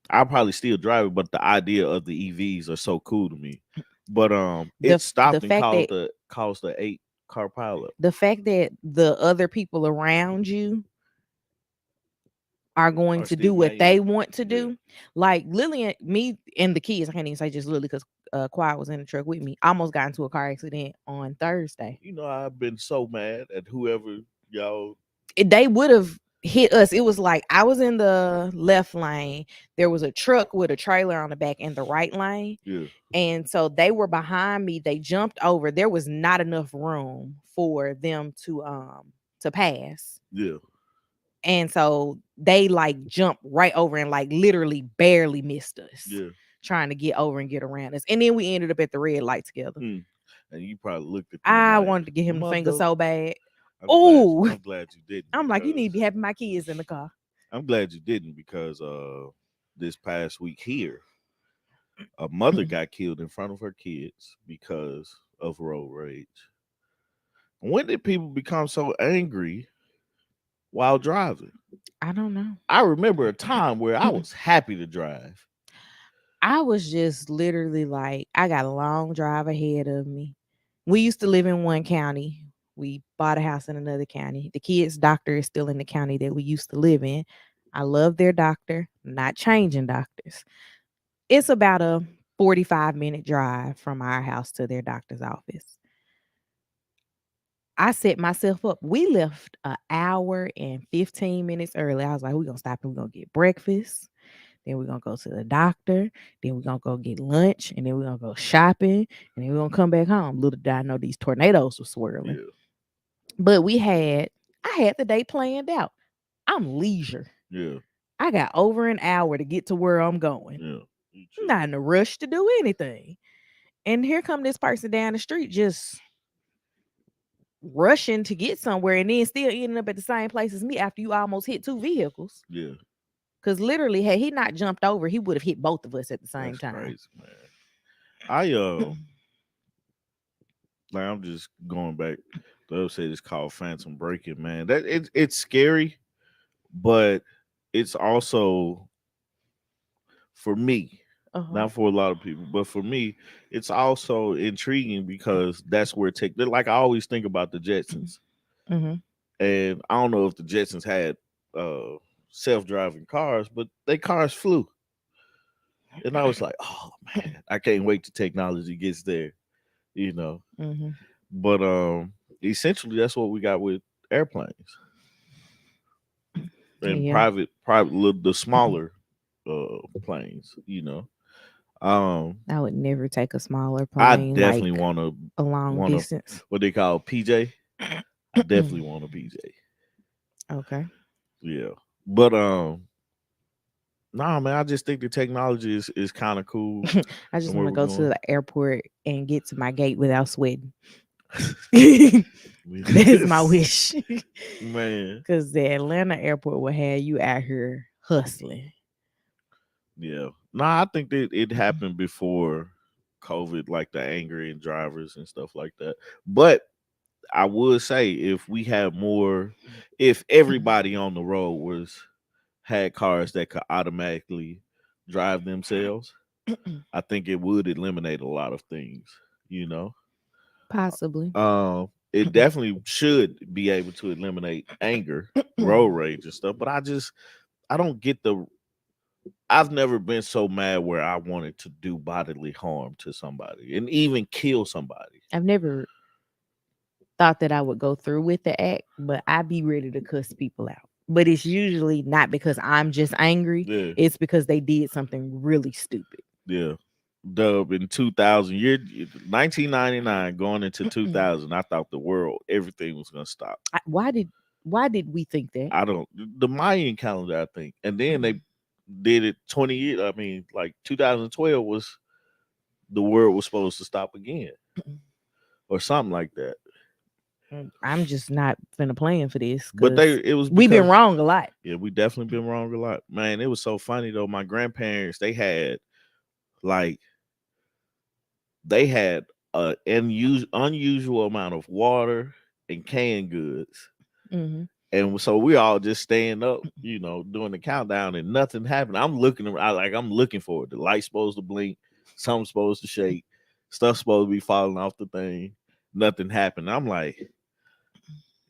Speaker 2: I'll probably still drive it, but the idea of the EVs are so cool to me. But
Speaker 1: The
Speaker 2: it
Speaker 1: the
Speaker 2: stopped and
Speaker 1: fact that
Speaker 2: caused the 8 car pileup.
Speaker 1: the fact that the other people around you are going
Speaker 2: Are
Speaker 1: to
Speaker 2: still
Speaker 1: do what they
Speaker 2: manual.
Speaker 1: want to
Speaker 2: Yeah,
Speaker 1: do. Like Lily and me and the kids, I can't even say just Lily because Quiet was in the truck with me. Almost got into a car accident on Thursday.
Speaker 2: you know I've been so mad at whoever y'all.
Speaker 1: They would have hit us. It was like I was in the left lane. There was a truck with a trailer on the back in the right lane.
Speaker 2: Yeah,
Speaker 1: And so they were behind me. They jumped over. There was not enough room for them to pass.
Speaker 2: yeah,
Speaker 1: And so they like jumped right over and like literally barely missed us
Speaker 2: yeah.
Speaker 1: trying to get over and get around us. And then we ended up at the red light together.
Speaker 2: Mm. And you probably looked at them
Speaker 1: I
Speaker 2: like
Speaker 1: wanted to get him the finger
Speaker 2: mother.
Speaker 1: so bad.
Speaker 2: I'm glad.
Speaker 1: Oh,
Speaker 2: I'm glad you didn't
Speaker 1: I'm like, you need
Speaker 2: because
Speaker 1: to be having my kids in the car.
Speaker 2: I'm glad you didn't because this past week here a mother got killed in front of her kids because of road rage. When did people become so angry while driving?
Speaker 1: I don't know.
Speaker 2: I remember a time where I was happy to drive.
Speaker 1: I was just literally like, I got a long drive ahead of me. We used to live in one county. We bought a house in another county. The kids' doctor is still in the county that we used to live in. I love their doctor, not changing doctors. It's about a 45-minute drive from our house to their doctor's office. I set myself up. We left an hour and 15 minutes early. I was like, we're going to stop and we're going to get breakfast. Then we're gonna go to the doctor. Then we're gonna go get lunch. And then we're gonna go shopping. And then we're gonna come back home. Little did I know these tornadoes were swirling.
Speaker 2: Yeah,
Speaker 1: But I had the day planned out. I'm leisure.
Speaker 2: yeah,
Speaker 1: I got over an hour to get to where I'm going.
Speaker 2: yeah. You
Speaker 1: I'm not
Speaker 2: tripping.
Speaker 1: in a rush to do anything. And here come this person down the street just rushing to get somewhere and then still ending up at the same place as me after you almost hit two vehicles.
Speaker 2: Yeah,
Speaker 1: Because literally, had he not jumped over, he would have hit both of us at the same
Speaker 2: that's
Speaker 1: time.
Speaker 2: crazy, man. I like I'm just going back. The website is called Phantom Breaking, man. That it's scary, but it's also for me,
Speaker 1: Uh-huh.
Speaker 2: not for a lot of people, but for me, it's also intriguing because that's where tech. Like I always think about the Jetsons,
Speaker 1: Mm-hmm.
Speaker 2: and I don't know if the Jetsons had uh self-driving cars, but they cars flew, and I was like, oh man, I can't wait till technology gets there, you know.
Speaker 1: Mm-hmm.
Speaker 2: But essentially, that's what we got with airplanes and
Speaker 1: Yeah.
Speaker 2: the smaller planes, you know.
Speaker 1: I would never take a smaller
Speaker 2: I
Speaker 1: plane
Speaker 2: definitely
Speaker 1: like
Speaker 2: want to
Speaker 1: a long
Speaker 2: want to
Speaker 1: distance.
Speaker 2: what they call PJ. I definitely want a PJ.
Speaker 1: Okay.
Speaker 2: Yeah, but nah, man. I just think the technology is kind of cool
Speaker 1: I just
Speaker 2: and
Speaker 1: want
Speaker 2: where
Speaker 1: to
Speaker 2: we're
Speaker 1: go to
Speaker 2: going.
Speaker 1: the airport and get to my gate without sweating. That's my wish.
Speaker 2: Man,
Speaker 1: Because the Atlanta airport will have you out here hustling.
Speaker 2: yeah. Nah, I think that it happened before COVID, like the angry and drivers and stuff like that. But I would say if everybody on the road had cars that could automatically drive themselves, I think it would eliminate a lot of things. You know,
Speaker 1: Possibly.
Speaker 2: it definitely should be able to eliminate anger, road rage, and stuff. But I don't get the. I've never been so mad where I wanted to do bodily harm to somebody and even kill somebody.
Speaker 1: I've never thought that I would go through with the act, but I be ready to cuss people out. But it's usually not because I'm just angry.
Speaker 2: Yeah,
Speaker 1: It's because they did something really stupid.
Speaker 2: yeah. Dub in 2000, 1999 going into 2000, I thought the world, everything was gonna stop.
Speaker 1: Why did we think that?
Speaker 2: I don't the Mayan calendar, I think, and then they did it 20 years. I mean, like 2012 was the world was supposed to stop again or something like that.
Speaker 1: I'm just not finna plan for this
Speaker 2: But they
Speaker 1: because
Speaker 2: it was
Speaker 1: we've been
Speaker 2: because
Speaker 1: wrong a lot.
Speaker 2: yeah, we definitely been wrong a lot. Man, it was so funny though. My grandparents, they had like they had a unusual amount of water and canned goods.
Speaker 1: Hmm.
Speaker 2: And so we all just staying up, doing the countdown, and nothing happened. I'm looking around, like I'm looking for it. The light's supposed to blink, something's supposed to shake, stuff's supposed to be falling off the thing. Nothing happened. I'm like,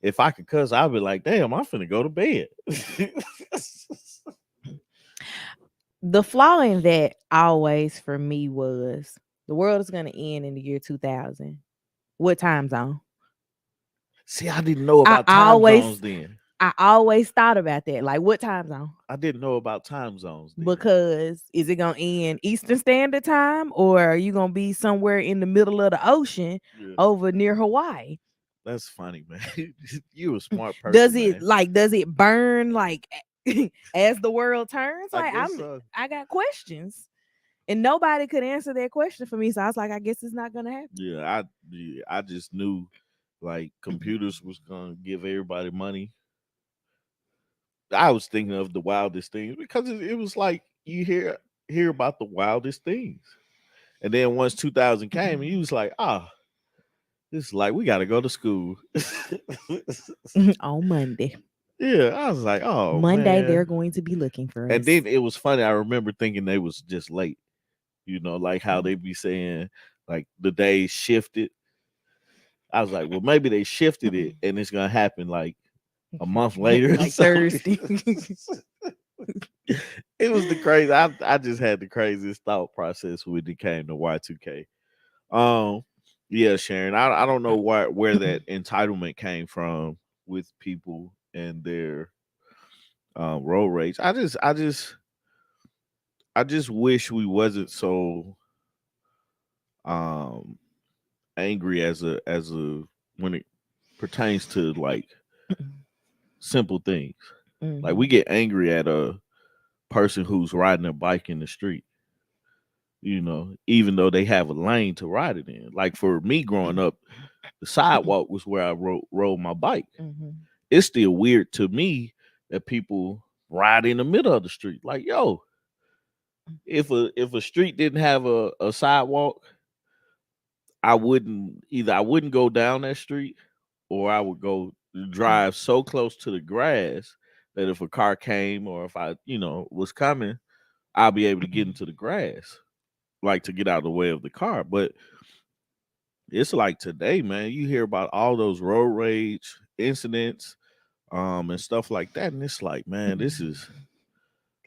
Speaker 2: if I could cuss, I'd be like, damn, I'm finna go to bed.
Speaker 1: The flaw in that always for me was the world is gonna end in the year 2000. What time zone?
Speaker 2: See, I didn't know
Speaker 1: I
Speaker 2: about time zones
Speaker 1: always
Speaker 2: then.
Speaker 1: I always thought about that. Like what time zone?
Speaker 2: I didn't know about time zones then.
Speaker 1: Because is it gonna end Eastern Standard Time or are you gonna be somewhere in the middle of the ocean
Speaker 2: Yeah,
Speaker 1: over near Hawaii?
Speaker 2: that's funny, man. You a smart
Speaker 1: Does
Speaker 2: person,
Speaker 1: it
Speaker 2: man.
Speaker 1: like does it burn like as the world turns?
Speaker 2: I
Speaker 1: Like
Speaker 2: guess so.
Speaker 1: I got questions. And nobody could answer that question for me. So I was like, I guess it's not gonna happen.
Speaker 2: I just knew like computers was gonna give everybody money. I was thinking of the wildest things because it was like you hear about the wildest things, and then once 2000 came, and you was like, this is like we got to go to school.
Speaker 1: On Monday.
Speaker 2: Yeah, I was like, oh
Speaker 1: Monday, they're
Speaker 2: man.
Speaker 1: going to be looking for
Speaker 2: And
Speaker 1: us.
Speaker 2: then it was funny. I remember thinking they was just late. Like how they be saying like the days shifted. I was like, well, maybe they shifted it, and it's gonna happen like a month later or
Speaker 1: Like
Speaker 2: something.
Speaker 1: Thursday.
Speaker 2: It was the crazy. I just had the craziest thought process when it came to Y2K. Um, yeah, Sharon. I don't know where that entitlement came from with people and their road rage. I just wish we wasn't so um angry as a when it pertains to like simple things. Like we
Speaker 1: Mhm.
Speaker 2: get angry at a person who's riding a bike in the street, even though they have a lane to ride it in. Like for me growing up, the sidewalk was where I rode my bike.
Speaker 1: Mhm.
Speaker 2: It's still weird to me that people ride in the middle of the street. Like, yo, if a street didn't have a sidewalk, I wouldn't go down that street or I would go drive so close to the grass that if a car came or if I, was coming, I'll be able to get into the grass, like to get out of the way of the car. But it's like today, man, you hear about all those road rage incidents, and stuff like that. And it's like, man, this is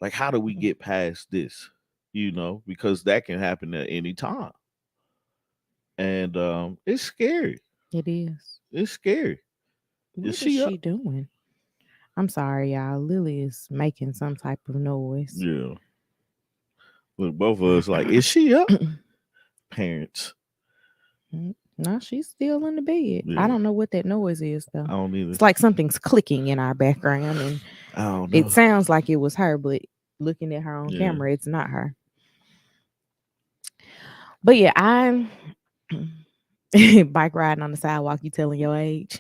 Speaker 2: like, how do we get past this? Because that can happen at any time. And it's scary.
Speaker 1: It is.
Speaker 2: It's scary. Is
Speaker 1: What is
Speaker 2: she up?
Speaker 1: she doing? I'm sorry, y'all. Lily is making some type of noise.
Speaker 2: Yeah. Look, both of us like, is she up? Parents.
Speaker 1: No, she's still in the bed. I
Speaker 2: Yeah.
Speaker 1: don't know what that noise is though.
Speaker 2: I don't either.
Speaker 1: It's like something's clicking in our background, and
Speaker 2: I don't
Speaker 1: it
Speaker 2: know.
Speaker 1: sounds like it was her, but looking at her on
Speaker 2: Yeah.
Speaker 1: camera, it's not her. But yeah, I'm bike riding on the sidewalk. You telling your age?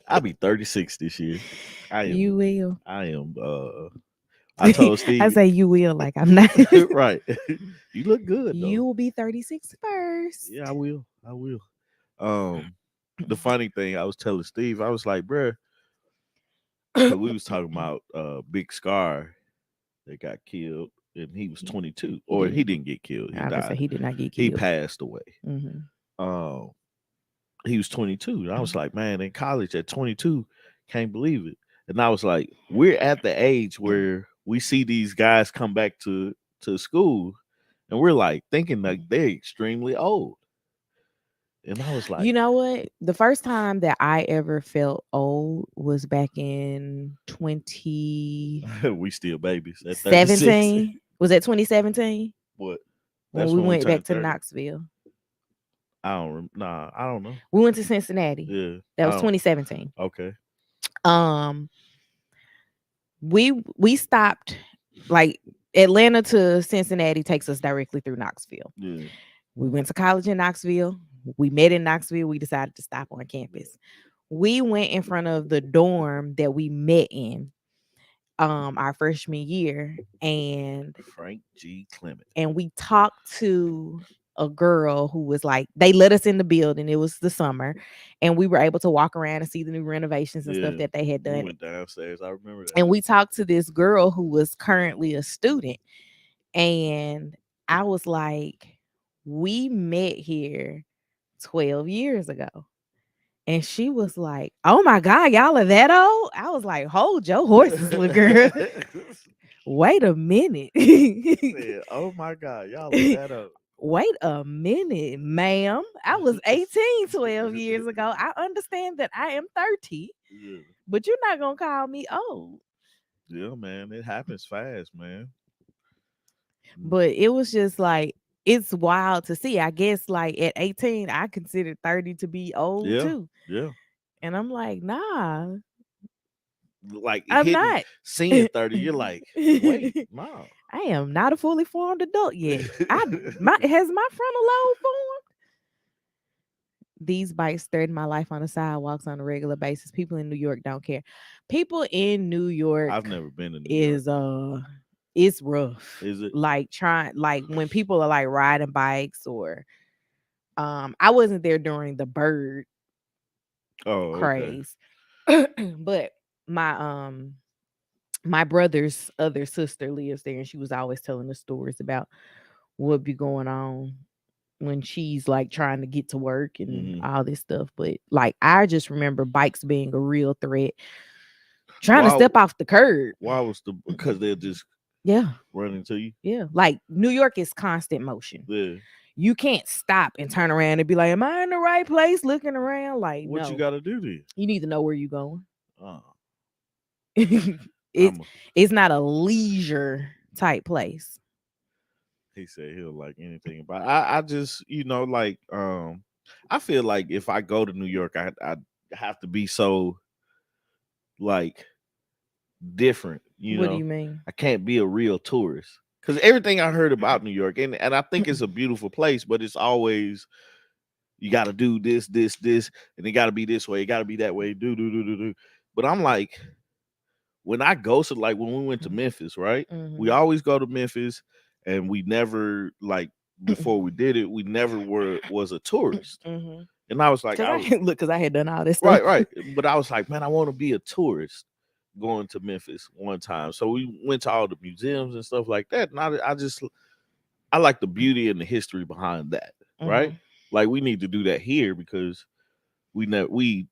Speaker 2: I'll be 36 this year. I
Speaker 1: You
Speaker 2: am
Speaker 1: will.
Speaker 2: I am I told
Speaker 1: I
Speaker 2: Steve
Speaker 1: say you will, like I'm not.
Speaker 2: right. You look good
Speaker 1: You
Speaker 2: though.
Speaker 1: will be 36 first.
Speaker 2: Yeah, I will. I will. Um the funny thing I was telling Steve, I was like, bruh, because we was talking about Big Scar that got killed and he was 22.
Speaker 1: He
Speaker 2: Or he
Speaker 1: didn't.
Speaker 2: didn't get killed. He
Speaker 1: I would say
Speaker 2: died.
Speaker 1: he did not get
Speaker 2: He
Speaker 1: killed.
Speaker 2: passed away.
Speaker 1: Hmm.
Speaker 2: Um he was 22. And I was like, man, in college at 22, can't believe it. And I was like, we're at the age where we see these guys come back to school and we're like thinking like they're extremely old. And I was
Speaker 1: You
Speaker 2: like,
Speaker 1: know what? The first time that I ever felt old was back in 2017.
Speaker 2: we still babies at 36.
Speaker 1: Was that 2017
Speaker 2: What?
Speaker 1: when
Speaker 2: That's
Speaker 1: we
Speaker 2: when we
Speaker 1: went back
Speaker 2: turned
Speaker 1: to
Speaker 2: 30.
Speaker 1: Knoxville?
Speaker 2: I don't know.
Speaker 1: We went to Cincinnati.
Speaker 2: Yeah.
Speaker 1: That
Speaker 2: I
Speaker 1: was
Speaker 2: don't
Speaker 1: 2017.
Speaker 2: okay.
Speaker 1: Um, we stopped like Atlanta to Cincinnati takes us directly through Knoxville.
Speaker 2: Yeah.
Speaker 1: We went to college in Knoxville. We met in Knoxville. We decided to stop on campus. We went in front of the dorm that we met in our freshman year,
Speaker 2: Frank G. Clement.
Speaker 1: and we talked to a girl who was like, they let us in the building. It was the summer, and we were able to walk around and see the new renovations and stuff
Speaker 2: Yeah,
Speaker 1: that they had
Speaker 2: we
Speaker 1: done.
Speaker 2: went downstairs. I remember that.
Speaker 1: And we talked to this girl who was currently a student, and I was like, we met here 12 years ago. And she was like, "Oh my God, y'all are that old?" I was like, "Hold your horses, little girl. Wait a minute."
Speaker 2: Said, "Oh my God, y'all are that up."
Speaker 1: Wait a minute, ma'am. I was 18 12 years ago. I understand that I am 30,
Speaker 2: Yeah.
Speaker 1: but you're not going to call me old.
Speaker 2: Yeah, man, it happens fast, man.
Speaker 1: But it was just like, it's wild to see. I guess like at 18, I considered 30 to be old
Speaker 2: Yeah,
Speaker 1: too.
Speaker 2: yeah.
Speaker 1: And I'm like, nah,
Speaker 2: Like
Speaker 1: I'm
Speaker 2: hitting,
Speaker 1: not.
Speaker 2: seeing 30, you're like, wait, no.
Speaker 1: I am not a fully formed adult yet. Has my frontal lobe formed? These bikes threaten my life on the sidewalks on a regular basis. People in New York don't care. People in New
Speaker 2: I've
Speaker 1: York
Speaker 2: never been to New York.
Speaker 1: is it's rough.
Speaker 2: Is it?
Speaker 1: Like trying like when people are like riding bikes or I wasn't there during the bird
Speaker 2: Oh, okay.
Speaker 1: craze. But my my brother's other sister lives there, and she was always telling us stories about what be going on when she's like trying to get to work and
Speaker 2: Hmm.
Speaker 1: all this stuff. But like I just remember bikes being a real threat. Trying to
Speaker 2: Why?
Speaker 1: step off the curb.
Speaker 2: Why was the because they'll just
Speaker 1: Yeah.
Speaker 2: run into you?
Speaker 1: Yeah. Like New York is constant motion.
Speaker 2: Yeah.
Speaker 1: You can't stop and turn around and be like, am I in the right place? Looking around. Like,
Speaker 2: What you
Speaker 1: no.
Speaker 2: got to do then?
Speaker 1: You need to know where you're going.
Speaker 2: Oh,
Speaker 1: it's
Speaker 2: I'm.
Speaker 1: it's not a leisure type place.
Speaker 2: He said he'll like anything about. I just like I feel like if I go to New York, I have to be so like different.
Speaker 1: What do you mean?
Speaker 2: I can't be a real tourist because everything I heard about New York, and I think it's a beautiful place, but it's always you got to do this, this, this, and it got to be this way, it got to be that way, do. But I'm like, when I go to like when we went to Memphis, right? We
Speaker 1: Mm-hmm.
Speaker 2: always go to Memphis, and we never like before we did it, we never was a tourist.
Speaker 1: Mm-hmm.
Speaker 2: And I was like,
Speaker 1: Cause I can look, cause I had done all this stuff.
Speaker 2: right, right. But I was like, man, I want to be a tourist going to Memphis one time. So we went to all the museums and stuff like that. And I like the beauty and the history behind that, right?
Speaker 1: Mm-hmm.
Speaker 2: Like we need to do that here because we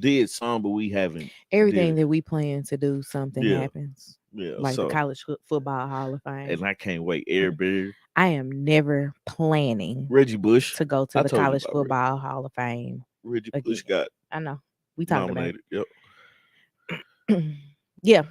Speaker 2: did some, but we haven't did
Speaker 1: Everything
Speaker 2: it.
Speaker 1: that we plan to do, something
Speaker 2: Yeah,
Speaker 1: happens.
Speaker 2: yeah.
Speaker 1: Like the
Speaker 2: So
Speaker 1: College Football Hall of Fame.
Speaker 2: and I can't wait. Air Bear,
Speaker 1: I am never planning
Speaker 2: Reggie Bush.
Speaker 1: to go to
Speaker 2: I
Speaker 1: the
Speaker 2: told you
Speaker 1: College
Speaker 2: about
Speaker 1: Football Hall of Fame
Speaker 2: Reggie
Speaker 1: again.
Speaker 2: Bush got
Speaker 1: I know. We talked about
Speaker 2: nominated. Yep.
Speaker 1: it. Yeah.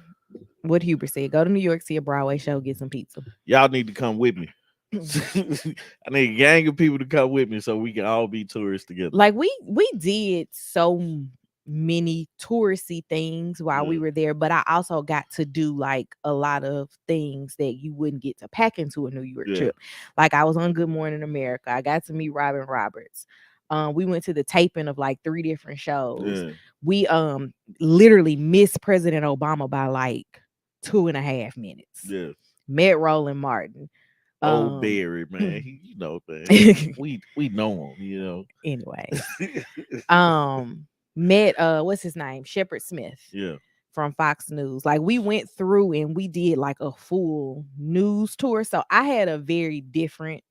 Speaker 1: What Huber said. Go to New York, see a Broadway show, get some pizza.
Speaker 2: Y'all need to come with me. I need a gang of people to come with me so we can all be tourists together.
Speaker 1: Like we did so many touristy things while we
Speaker 2: Yeah.
Speaker 1: were there, but I also got to do like a lot of things that you wouldn't get to pack into a New York
Speaker 2: Yeah.
Speaker 1: trip. Like I was on Good Morning America. I got to meet Robin Roberts. We went to the taping of like 3 different shows.
Speaker 2: Yeah.
Speaker 1: We literally missed President Obama by like 2.5 minutes.
Speaker 2: Yeah.
Speaker 1: Met Roland Martin.
Speaker 2: Old Barry, man. Man. we know him,
Speaker 1: Anyways. Met what's his name? Shepard Smith.
Speaker 2: Yeah.
Speaker 1: From Fox News. Like we went through and we did like a full news tour. So I had a very different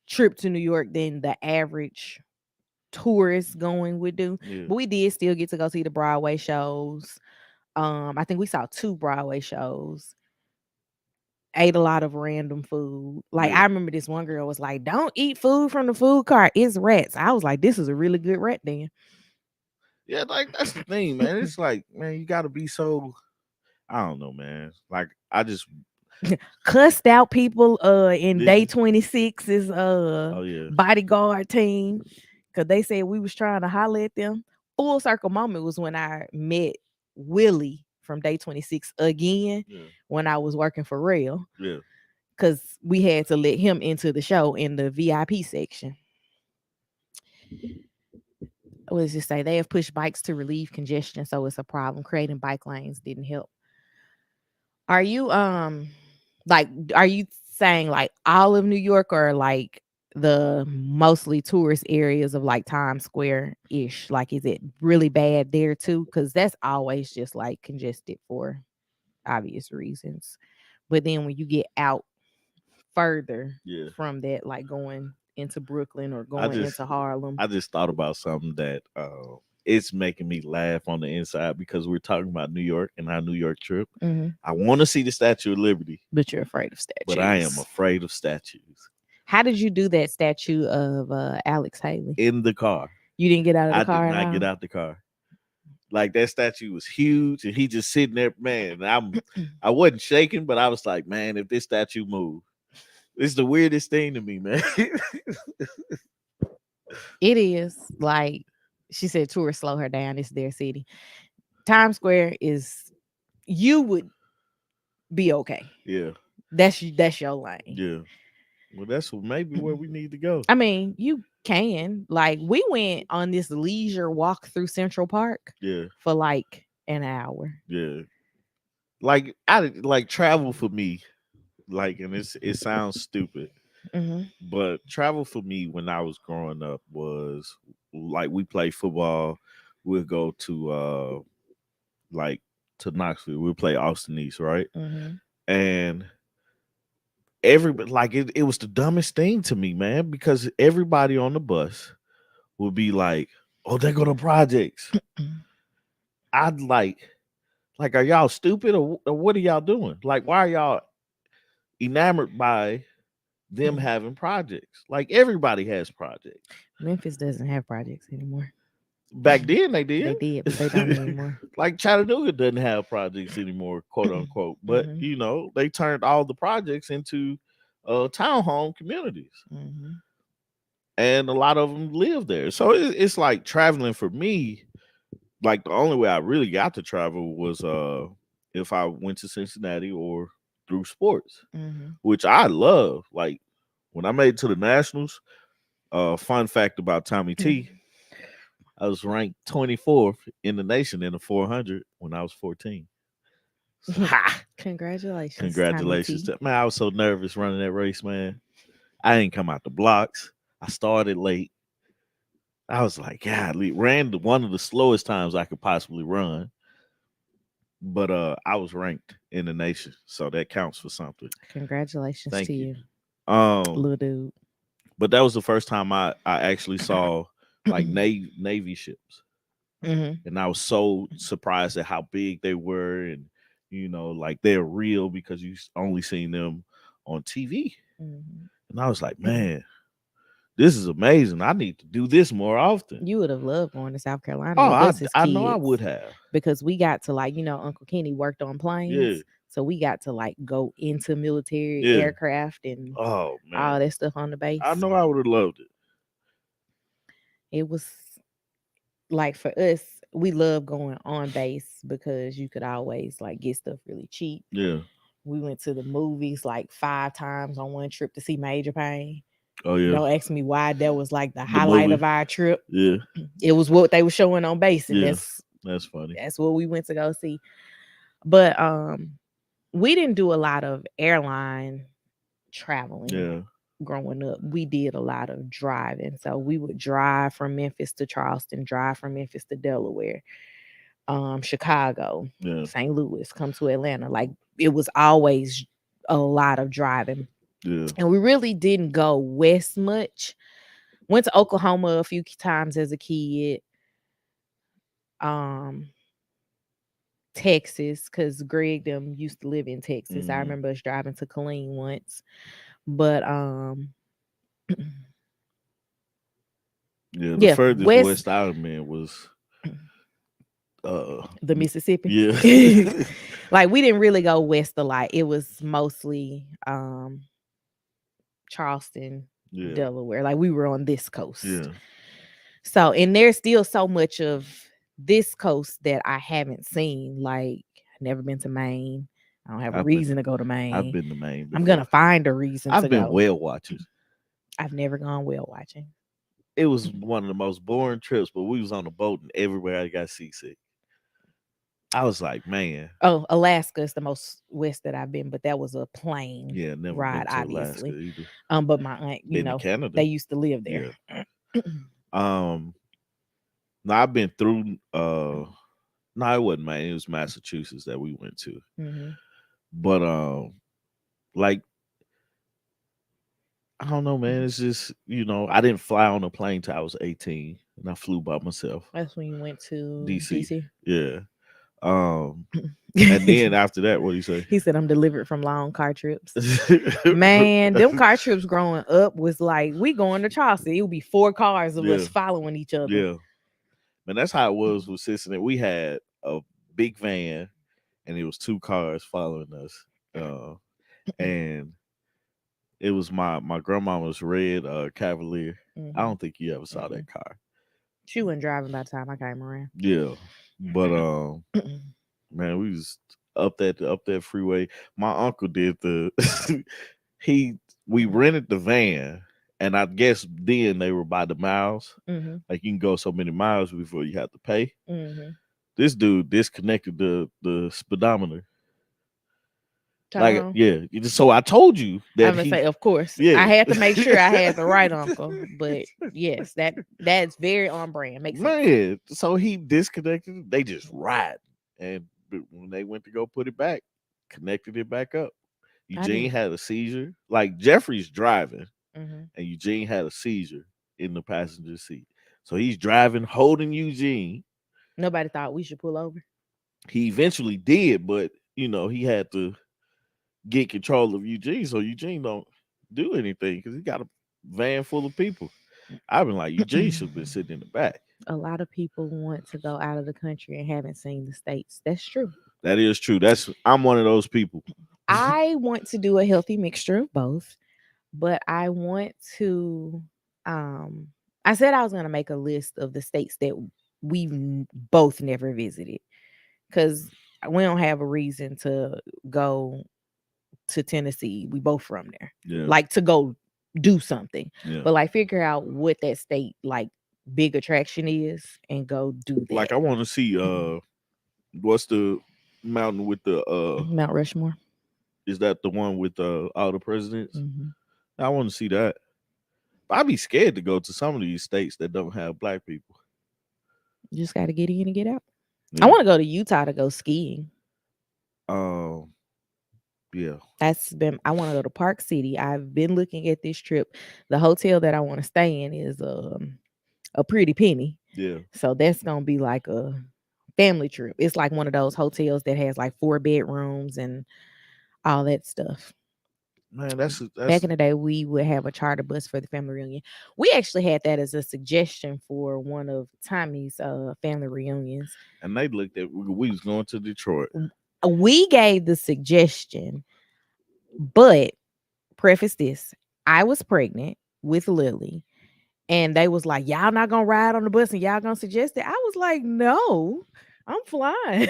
Speaker 1: trip to New York than the average tourist going would do.
Speaker 2: Yeah.
Speaker 1: But we did still get to go see the Broadway shows. I think we saw 2 Broadway shows. Ate a lot of random food. Like I remember this one girl was like, "Don't eat food from the food cart. It's rats." I was like, "This is a really good rat den."
Speaker 2: Yeah, like that's the thing, man. It's like, man, you gotta be so I don't know, man. Like I just
Speaker 1: cussed out people in
Speaker 2: Did
Speaker 1: day
Speaker 2: you?
Speaker 1: 26's
Speaker 2: Oh yeah.
Speaker 1: bodyguard team because they said we was trying to holler at them. Full circle moment was when I met Willie from day 26 again when I was working for real.
Speaker 2: Yeah.
Speaker 1: Because we had to let him into the show in the VIP section. what does it say? They have pushed bikes to relieve congestion, so it's a problem. Creating bike lanes didn't help. Are you like are you saying like all of New York or like the mostly tourist areas of like Times Square ish? Like is it really bad there too? Because that's always just like congested for obvious reasons. But then when you get out further
Speaker 2: Yeah.
Speaker 1: from that, like going into Brooklyn or
Speaker 2: I
Speaker 1: going
Speaker 2: just
Speaker 1: into Harlem.
Speaker 2: I just thought about something that it's making me laugh on the inside because we're talking about New York and our New York trip.
Speaker 1: Hmm.
Speaker 2: I want to see the Statue of Liberty,
Speaker 1: But you're afraid of
Speaker 2: but I am
Speaker 1: statues.
Speaker 2: afraid of statues.
Speaker 1: How did you do that statue of Alex Haley?
Speaker 2: In the car,
Speaker 1: You didn't get out of the
Speaker 2: I did
Speaker 1: car at
Speaker 2: not get
Speaker 1: all?
Speaker 2: out the car. Like that statue was huge, and he just sitting there, man. I wasn't shaking, but I was like, man, if this statue moved, it's the weirdest thing to me, man.
Speaker 1: It is like she said, tourists slow her down. It's their city. Times Square is you would be okay.
Speaker 2: Yeah,
Speaker 1: That's your lane.
Speaker 2: yeah. Well, that's maybe where we need to go.
Speaker 1: I mean, you can like we went on this leisure walk through Central Park
Speaker 2: Yeah,
Speaker 1: for like an hour.
Speaker 2: yeah. Like I like travel for me. Like, and it sounds stupid,
Speaker 1: Hmm.
Speaker 2: but travel for me when I was growing up was like we play football. We'll go to like to Knoxville. We'll play Austin East, right?
Speaker 1: Hmm.
Speaker 2: And everybody like it was the dumbest thing to me, man, because everybody on the bus would be like, "Oh, they go to projects." I'd like, are y'all stupid or what are y'all doing? Like, why are y'all enamored by them having projects? Like everybody has projects.
Speaker 1: Memphis doesn't have projects anymore.
Speaker 2: Back then they
Speaker 1: They
Speaker 2: did.
Speaker 1: did, but they don't anymore.
Speaker 2: Like Chattanooga doesn't have projects anymore, quote unquote. But
Speaker 1: Hmm.
Speaker 2: they turned all the projects into townhome communities.
Speaker 1: Hmm.
Speaker 2: And a lot of them live there. So it's like traveling for me. Like the only way I really got to travel was if I went to Cincinnati or through sports,
Speaker 1: Hmm.
Speaker 2: which I love. Like when I made it to the Nationals, fun fact about Tommy T, I was ranked 24th in the nation in the 400 when I was 14. Ha!
Speaker 1: Congratulations, Tommy
Speaker 2: Congratulations.
Speaker 1: T.
Speaker 2: Man, I was so nervous running that race, man. I didn't come out the blocks. I started late. I was like, God, ran one of the slowest times I could possibly run. But I was ranked in the nation. So that counts for something.
Speaker 1: Congratulations to
Speaker 2: Thank you.
Speaker 1: you,
Speaker 2: Um,
Speaker 1: little dude.
Speaker 2: but that was the first time I actually saw like Navy ships.
Speaker 1: Hmm.
Speaker 2: And I was so surprised at how big they were and like they're real because you only seen them on TV.
Speaker 1: Hmm.
Speaker 2: And I was like, man, this is amazing. I need to do this more often.
Speaker 1: You would have loved going to South Carolina
Speaker 2: Oh,
Speaker 1: with us as
Speaker 2: I know I would
Speaker 1: kids
Speaker 2: have.
Speaker 1: because we got to like, Uncle Kenny worked on
Speaker 2: Yeah,
Speaker 1: planes. So we got to like go into military
Speaker 2: yeah.
Speaker 1: aircraft and
Speaker 2: Oh
Speaker 1: all
Speaker 2: man,
Speaker 1: that stuff on the
Speaker 2: I
Speaker 1: base.
Speaker 2: know I would have loved it.
Speaker 1: It was like for us, we love going on base because you could always like get stuff really cheap.
Speaker 2: Yeah.
Speaker 1: We went to the movies like 5 times on one trip to see Major Payne.
Speaker 2: Oh yeah.
Speaker 1: Don't ask me why that was like the
Speaker 2: The
Speaker 1: highlight
Speaker 2: movie.
Speaker 1: of our trip.
Speaker 2: Yeah.
Speaker 1: It was what they were showing on base, and
Speaker 2: Yeah.
Speaker 1: that's
Speaker 2: That's funny.
Speaker 1: that's what we went to go see. But we didn't do a lot of airline traveling
Speaker 2: Yeah.
Speaker 1: growing up. We did a lot of driving. So we would drive from Memphis to Charleston, drive from Memphis to Delaware, Chicago,
Speaker 2: Yeah.
Speaker 1: St. Louis, come to Atlanta. Like it was always a lot of driving.
Speaker 2: Yeah.
Speaker 1: And we really didn't go west much. Went to Oklahoma a few times as a kid. Um, Texas, because Greg them used to live in Texas. I
Speaker 2: Mm.
Speaker 1: remember us driving to Killeen once. But
Speaker 2: Yeah. The
Speaker 1: yeah,
Speaker 2: furthest
Speaker 1: west
Speaker 2: west I been was uh
Speaker 1: the Mississippi.
Speaker 2: yeah.
Speaker 1: Like we didn't really go west a lot. It was mostly Charleston,
Speaker 2: Yeah.
Speaker 1: Delaware. Like we were on this coast.
Speaker 2: Yeah.
Speaker 1: So, and there's still so much of this coast that I haven't seen. Like, I've never been to Maine. I don't have a
Speaker 2: I've been
Speaker 1: reason to go to
Speaker 2: I've
Speaker 1: Maine.
Speaker 2: been to Maine
Speaker 1: I'm gonna
Speaker 2: before.
Speaker 1: find a reason to
Speaker 2: I've been
Speaker 1: go.
Speaker 2: whale watching.
Speaker 1: I've never gone whale watching.
Speaker 2: it was one of the most boring trips, but we was on the boat and everywhere I got seasick. I was like, man,
Speaker 1: Oh, Alaska is the most west that I've been, but that was a plane
Speaker 2: yeah, never been
Speaker 1: ride,
Speaker 2: to Alaska
Speaker 1: obviously.
Speaker 2: either.
Speaker 1: But my aunt,
Speaker 2: Been to
Speaker 1: they
Speaker 2: Canada.
Speaker 1: used to live there.
Speaker 2: Yeah. Um now I've been through no, it wasn't man, it was Massachusetts that we went to.
Speaker 1: Hmm.
Speaker 2: But like I don't know, man. It's just, I didn't fly on a plane till I was 18 and I flew by myself.
Speaker 1: That's when you went to
Speaker 2: DC.
Speaker 1: DC.
Speaker 2: Yeah. Um and then after that, what do you say?
Speaker 1: He said I'm delivered from long car trips. Man, them car trips growing up was like we going to Charleston. It would be 4 cars of
Speaker 2: Yeah.
Speaker 1: us following each other.
Speaker 2: Yeah. Man, that's how it was with Cincinnati. We had a big van and it was 2 cars following us. And it was my grandmama's red Cavalier. I
Speaker 1: Hmm.
Speaker 2: don't think you ever saw that car.
Speaker 1: She wasn't driving by the time I came around.
Speaker 2: Yeah. But man, we was up that freeway. My uncle did the he we rented the van, and I guess then they were by the miles.
Speaker 1: Hmm.
Speaker 2: Like you can go so many miles before you have to pay.
Speaker 1: Hmm.
Speaker 2: This dude disconnected the speedometer.
Speaker 1: Turn
Speaker 2: Like,
Speaker 1: on.
Speaker 2: yeah. So I told you
Speaker 1: I'm
Speaker 2: that
Speaker 1: gonna
Speaker 2: he
Speaker 1: say, of course, I
Speaker 2: yeah.
Speaker 1: had to make sure I had the right uncle. But yes, that's very on brand. Makes sense.
Speaker 2: Man, so he disconnected it. They just ride. And when they went to go put it back, connected it back up.
Speaker 1: I
Speaker 2: Eugene
Speaker 1: didn't.
Speaker 2: had a seizure. Like Jeffrey's driving,
Speaker 1: Hmm.
Speaker 2: and Eugene had a seizure in the passenger seat. So he's driving, holding Eugene.
Speaker 1: Nobody thought we should pull over.
Speaker 2: He eventually did, but he had to get control of Eugene so Eugene don't do anything because he got a van full of people. I've been like, Eugene should have been sitting in the back.
Speaker 1: A lot of people want to go out of the country and haven't seen the states. That's true.
Speaker 2: That is true. I'm one of those people.
Speaker 1: I want to do a healthy mixture of both, but I want to um I said I was going to make a list of the states that both never visited cuz we don't have a reason to go to Tennessee. We both from there.
Speaker 2: Yeah,
Speaker 1: Like to go do something.
Speaker 2: yeah.
Speaker 1: But like figure out what that state like big attraction is and go do
Speaker 2: Like
Speaker 1: that.
Speaker 2: I want to see what's the mountain with the
Speaker 1: Mount Rushmore.
Speaker 2: is that the one with all the presidents?
Speaker 1: Hmm.
Speaker 2: I want to see that. But I'd be scared to go to some of these states that don't have black people.
Speaker 1: You just got to get in and get out. I
Speaker 2: Yeah.
Speaker 1: want to go to Utah to go skiing.
Speaker 2: Um. Yeah.
Speaker 1: I want to go to Park City. I've been looking at this trip. The hotel that I want to stay in is a pretty penny.
Speaker 2: Yeah.
Speaker 1: So that's going to be like a family trip. It's like one of those hotels that has like 4 bedrooms and all that stuff.
Speaker 2: Man,
Speaker 1: Back
Speaker 2: that's
Speaker 1: in the day, we would have a charter bus for the family reunion. We actually had that as a suggestion for one of Tommy's family reunions.
Speaker 2: and they looked at we was going to Detroit.
Speaker 1: We gave the suggestion, but preface this, I was pregnant with Lily, and they was like, "Y'all not gonna ride on the bus and y'all gonna suggest it?" I was like, "No, I'm flying."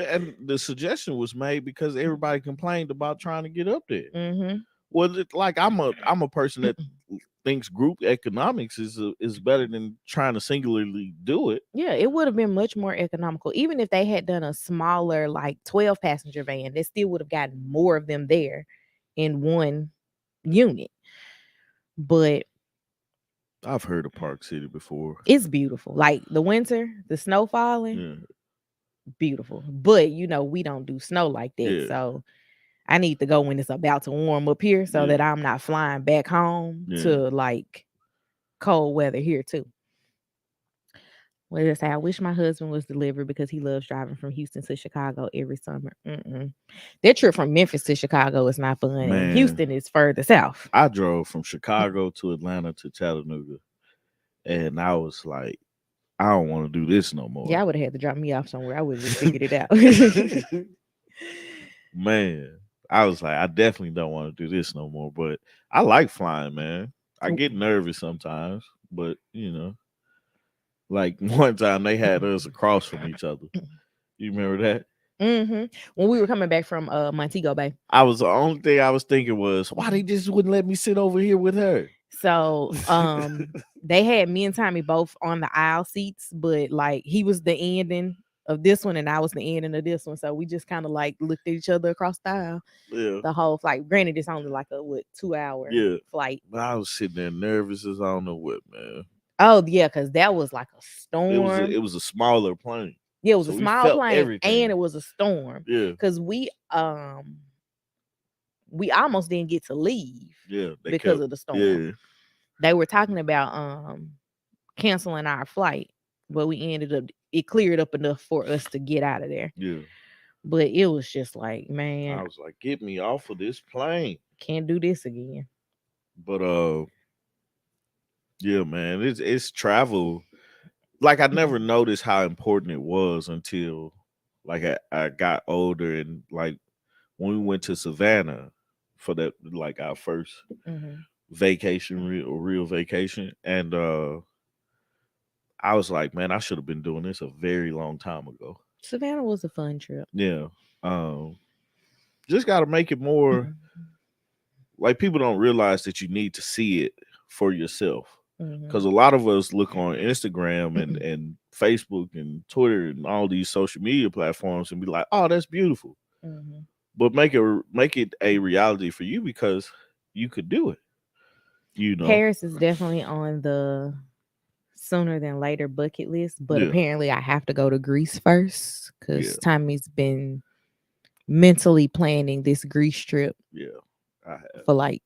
Speaker 2: And the suggestion was made because everybody complained about trying to get up there.
Speaker 1: Hmm.
Speaker 2: Well, like I'm a person that thinks group economics is better than trying to singularly do it.
Speaker 1: Yeah, it would have been much more economical. Even if they had done a smaller, like 12 passenger van, they still would have gotten more of them there in one unit. But
Speaker 2: I've heard of Park City before.
Speaker 1: it's beautiful. Like the winter, the snow falling,
Speaker 2: Yeah,
Speaker 1: beautiful. But we don't do snow like that.
Speaker 2: yeah,
Speaker 1: So I need to go when it's about to warm up here so
Speaker 2: yeah,
Speaker 1: that I'm not flying back home
Speaker 2: yeah.
Speaker 1: to like cold weather here too. Well, just say I wish my husband was delivered because he loves driving from Houston to Chicago every summer. Mm-mm. That trip from Memphis to Chicago is not fun, and
Speaker 2: Man,
Speaker 1: Houston is further south.
Speaker 2: I drove from Chicago to Atlanta to Chattanooga, and I was like, I don't want to do this no more.
Speaker 1: Yeah, I would have had to drop me off somewhere. I would have just figured it out.
Speaker 2: Man, I was like, I definitely don't want to do this no more. But I like flying, man. I get nervous sometimes, but like one time they had us across from each other. You remember that?
Speaker 1: Hmm. When we were coming back from Montego Bay,
Speaker 2: I was the only thing I was thinking was why they just wouldn't let me sit over here with her.
Speaker 1: So they had me and Tommy both on the aisle seats, but like he was the ending of this one and I was the ending of this one. So we just kind of like looked at each other across the aisle
Speaker 2: Yeah,
Speaker 1: the whole flight. Granted, it's only like a 2 hour
Speaker 2: yeah.
Speaker 1: flight.
Speaker 2: But I was sitting there nervous as I don't know what, man.
Speaker 1: Oh yeah, because that was like a
Speaker 2: It was
Speaker 1: storm.
Speaker 2: a smaller plane,
Speaker 1: Yeah, it was a
Speaker 2: so we
Speaker 1: small
Speaker 2: felt
Speaker 1: plane and
Speaker 2: everything.
Speaker 1: it was a storm.
Speaker 2: Yeah,
Speaker 1: Cause we almost didn't get to leave
Speaker 2: yeah. They
Speaker 1: because
Speaker 2: kept,
Speaker 1: of the storm.
Speaker 2: yeah,
Speaker 1: They were talking about canceling our flight, but we ended up it cleared up enough for us to get out of there.
Speaker 2: yeah.
Speaker 1: But it was just like,
Speaker 2: I
Speaker 1: man,
Speaker 2: was like, get me off of this plane.
Speaker 1: can't do this again.
Speaker 2: But yeah, man, it's travel. Like I never noticed how important it was until like I got older and like when we went to Savannah for that like our first
Speaker 1: Hmm.
Speaker 2: vacation, real vacation, and I was like, man, I should have been doing this a very long time ago.
Speaker 1: Savannah was a fun trip.
Speaker 2: Yeah, um, just got to make it more like people don't realize that you need to see it for yourself.
Speaker 1: Hmm.
Speaker 2: Because a lot of us look on Instagram and Facebook and Twitter and all these social media platforms and be like, "Oh, that's beautiful,"
Speaker 1: Hmm.
Speaker 2: but make it a reality for you because you could do it. You know,
Speaker 1: Paris is definitely on the sooner than later bucket list, but
Speaker 2: yeah,
Speaker 1: apparently I have to go to Greece first
Speaker 2: yeah,
Speaker 1: because Tommy's been mentally planning this Greece trip
Speaker 2: yeah. I have
Speaker 1: for like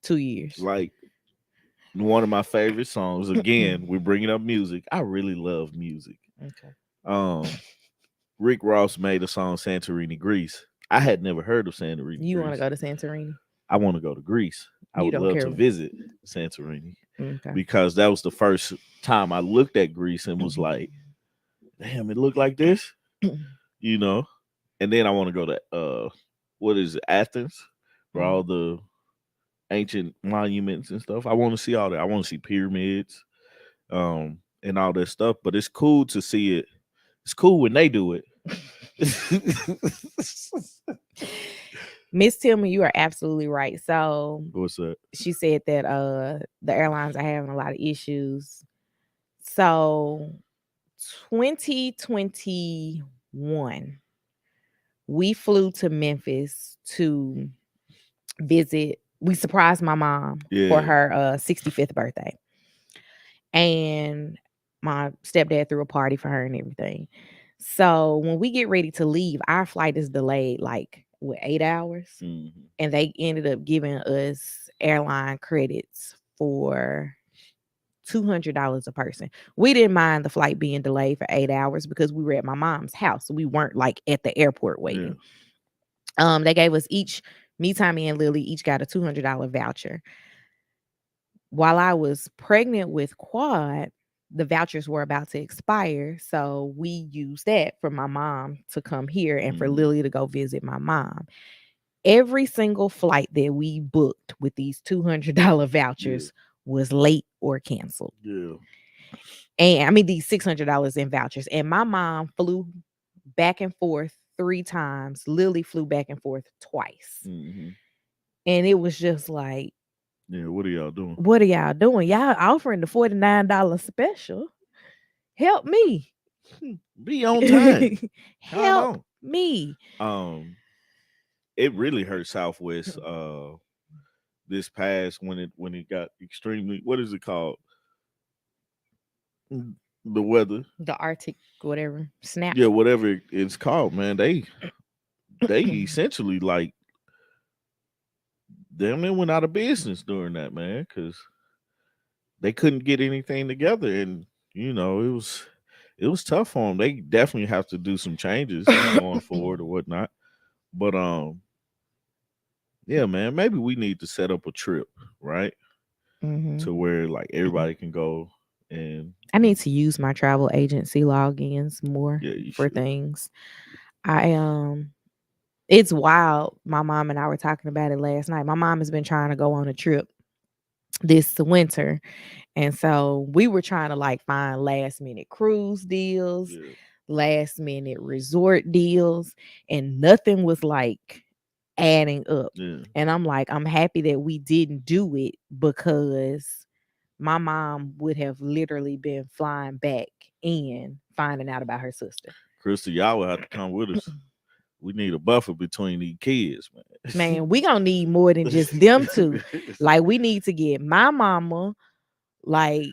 Speaker 1: 2 years.
Speaker 2: like one of my favorite songs. Again, we're bringing up music. I really love music.
Speaker 1: Okay.
Speaker 2: Um, Rick Ross made a song Santorini, Greece. I had never heard of Santorini,
Speaker 1: You want to
Speaker 2: Greece.
Speaker 1: go to Santorini?
Speaker 2: I want to go to Greece. I
Speaker 1: You
Speaker 2: would
Speaker 1: don't
Speaker 2: love
Speaker 1: care.
Speaker 2: to visit Santorini
Speaker 1: Okay.
Speaker 2: because that was the first time I looked at Greece and was like, damn, it looked like this, you know. And then I want to go to what is it, Athens, for all the ancient monuments and stuff. I want to see all that. I want to see pyramids, and all that stuff. But it's cool to see it. It's cool when they do it.
Speaker 1: Miss Tillman, you are absolutely right. So
Speaker 2: What's that?
Speaker 1: she said that the airlines are having a lot of issues. So 2021, we flew to Memphis to visit. We surprised my mom for
Speaker 2: Yeah.
Speaker 1: her 65th birthday. And my stepdad threw a party for her and everything. So when we get ready to leave, our flight is delayed like 8 hours.
Speaker 2: Hmm.
Speaker 1: And they ended up giving us airline credits for $200 a person. We didn't mind the flight being delayed for 8 hours because we were at my mom's house. So we weren't like at the airport
Speaker 2: Yeah.
Speaker 1: waiting. They gave us each, me, Tommy, and Lily each got a $200 voucher. While I was pregnant with Quad, the vouchers were about to expire. So we used that for my mom to come here and for
Speaker 2: Hmm.
Speaker 1: Lily to go visit my mom. Every single flight that we booked with these $200
Speaker 2: Yeah.
Speaker 1: vouchers was late or canceled.
Speaker 2: Yeah.
Speaker 1: And I mean, these $600 in vouchers. And my mom flew back and forth 3 times. Lily flew back and forth twice.
Speaker 2: Hmm.
Speaker 1: And it was just like,
Speaker 2: Yeah. What are y'all doing?
Speaker 1: what are y'all doing? Y'all offering the $49 special. Help me.
Speaker 2: Be on time. Come
Speaker 1: Help
Speaker 2: on.
Speaker 1: me.
Speaker 2: Um, it really hurt Southwest this past when it got extremely, what is it called? The weather.
Speaker 1: The Arctic, whatever, snap.
Speaker 2: Yeah, whatever it's called, man. They essentially like damn near went out of business during that, man, because they couldn't get anything together, and it was tough for them. They definitely have to do some changes going forward or whatnot. But yeah, man, maybe we need to set up a trip, right,
Speaker 1: Hmm.
Speaker 2: to where like everybody can go and
Speaker 1: I need to use my travel agency logins more
Speaker 2: yeah, you
Speaker 1: for
Speaker 2: should.
Speaker 1: things. I it's wild. My mom and I were talking about it last night. My mom has been trying to go on a trip this winter. And so we were trying to like find last minute cruise deals,
Speaker 2: Yeah,
Speaker 1: last minute resort deals, and nothing was like adding up.
Speaker 2: Yeah.
Speaker 1: And I'm like, I'm happy that we didn't do it because my mom would have literally been flying back and finding out about her sister.
Speaker 2: Krista, y'all will have to come with us. We need a buffer between these kids,
Speaker 1: Man, we gonna need more than just them two. Like, we need to get my mama, like,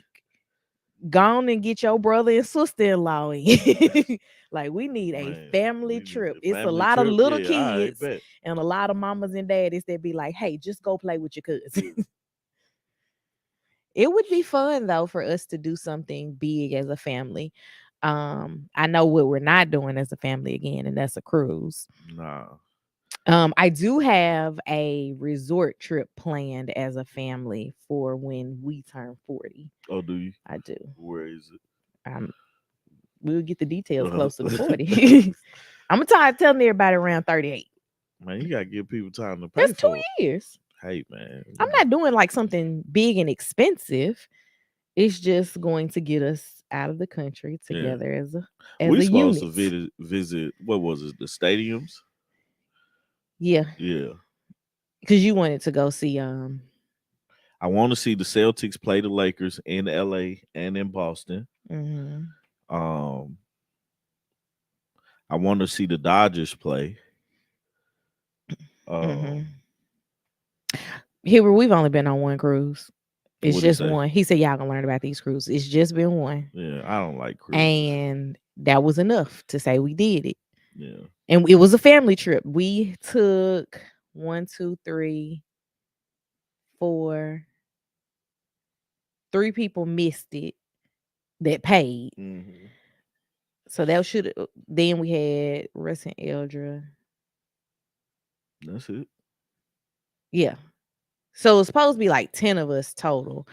Speaker 1: gone and get your brother and sister-in-law in. Like, we need a
Speaker 2: Man,
Speaker 1: family
Speaker 2: we need
Speaker 1: trip.
Speaker 2: a
Speaker 1: It's a
Speaker 2: family
Speaker 1: lot of
Speaker 2: trip.
Speaker 1: little
Speaker 2: Yeah, I
Speaker 1: kids
Speaker 2: bet.
Speaker 1: and a lot of mamas and daddies that be like, hey, just go play with your cousin.
Speaker 2: Yeah.
Speaker 1: It would be fun though for us to do something big as a family. I know what we're not doing as a family again, and that's a cruise.
Speaker 2: Nah.
Speaker 1: I do have a resort trip planned as a family for when we turn 40.
Speaker 2: Oh, do you?
Speaker 1: I do.
Speaker 2: Where is
Speaker 1: Um, we'll get the details closer to
Speaker 2: it?
Speaker 1: 40. I'm gonna try telling everybody around 38.
Speaker 2: Man, you gotta give people time to pay
Speaker 1: That's
Speaker 2: for it.
Speaker 1: 2 years.
Speaker 2: Hey, man,
Speaker 1: I'm not doing like something big and expensive. It's just going to get us out of the country
Speaker 2: yeah.
Speaker 1: together as
Speaker 2: We
Speaker 1: a
Speaker 2: supposed to
Speaker 1: unit.
Speaker 2: visit. What was it? The stadiums.
Speaker 1: Yeah,
Speaker 2: Yeah.
Speaker 1: because you wanted to go see
Speaker 2: I want to see the Celtics play the Lakers in LA and in Boston.
Speaker 1: mhm,
Speaker 2: Um, I want to see the Dodgers play.
Speaker 1: mhm.
Speaker 2: Um,
Speaker 1: Here we've only been on one cruise. It's
Speaker 2: what do you
Speaker 1: just
Speaker 2: say?
Speaker 1: one. He said y'all gonna learn about these cruises. It's just been one.
Speaker 2: Yeah, I don't like cruises.
Speaker 1: And that was enough to say we did it.
Speaker 2: Yeah.
Speaker 1: And it was a family trip. We took one, two, three, four, three people missed it that paid.
Speaker 2: Hmm.
Speaker 1: So that should then we had Russ and Eldra.
Speaker 2: That's it.
Speaker 1: Yeah. So it's supposed to be like 10 of us total,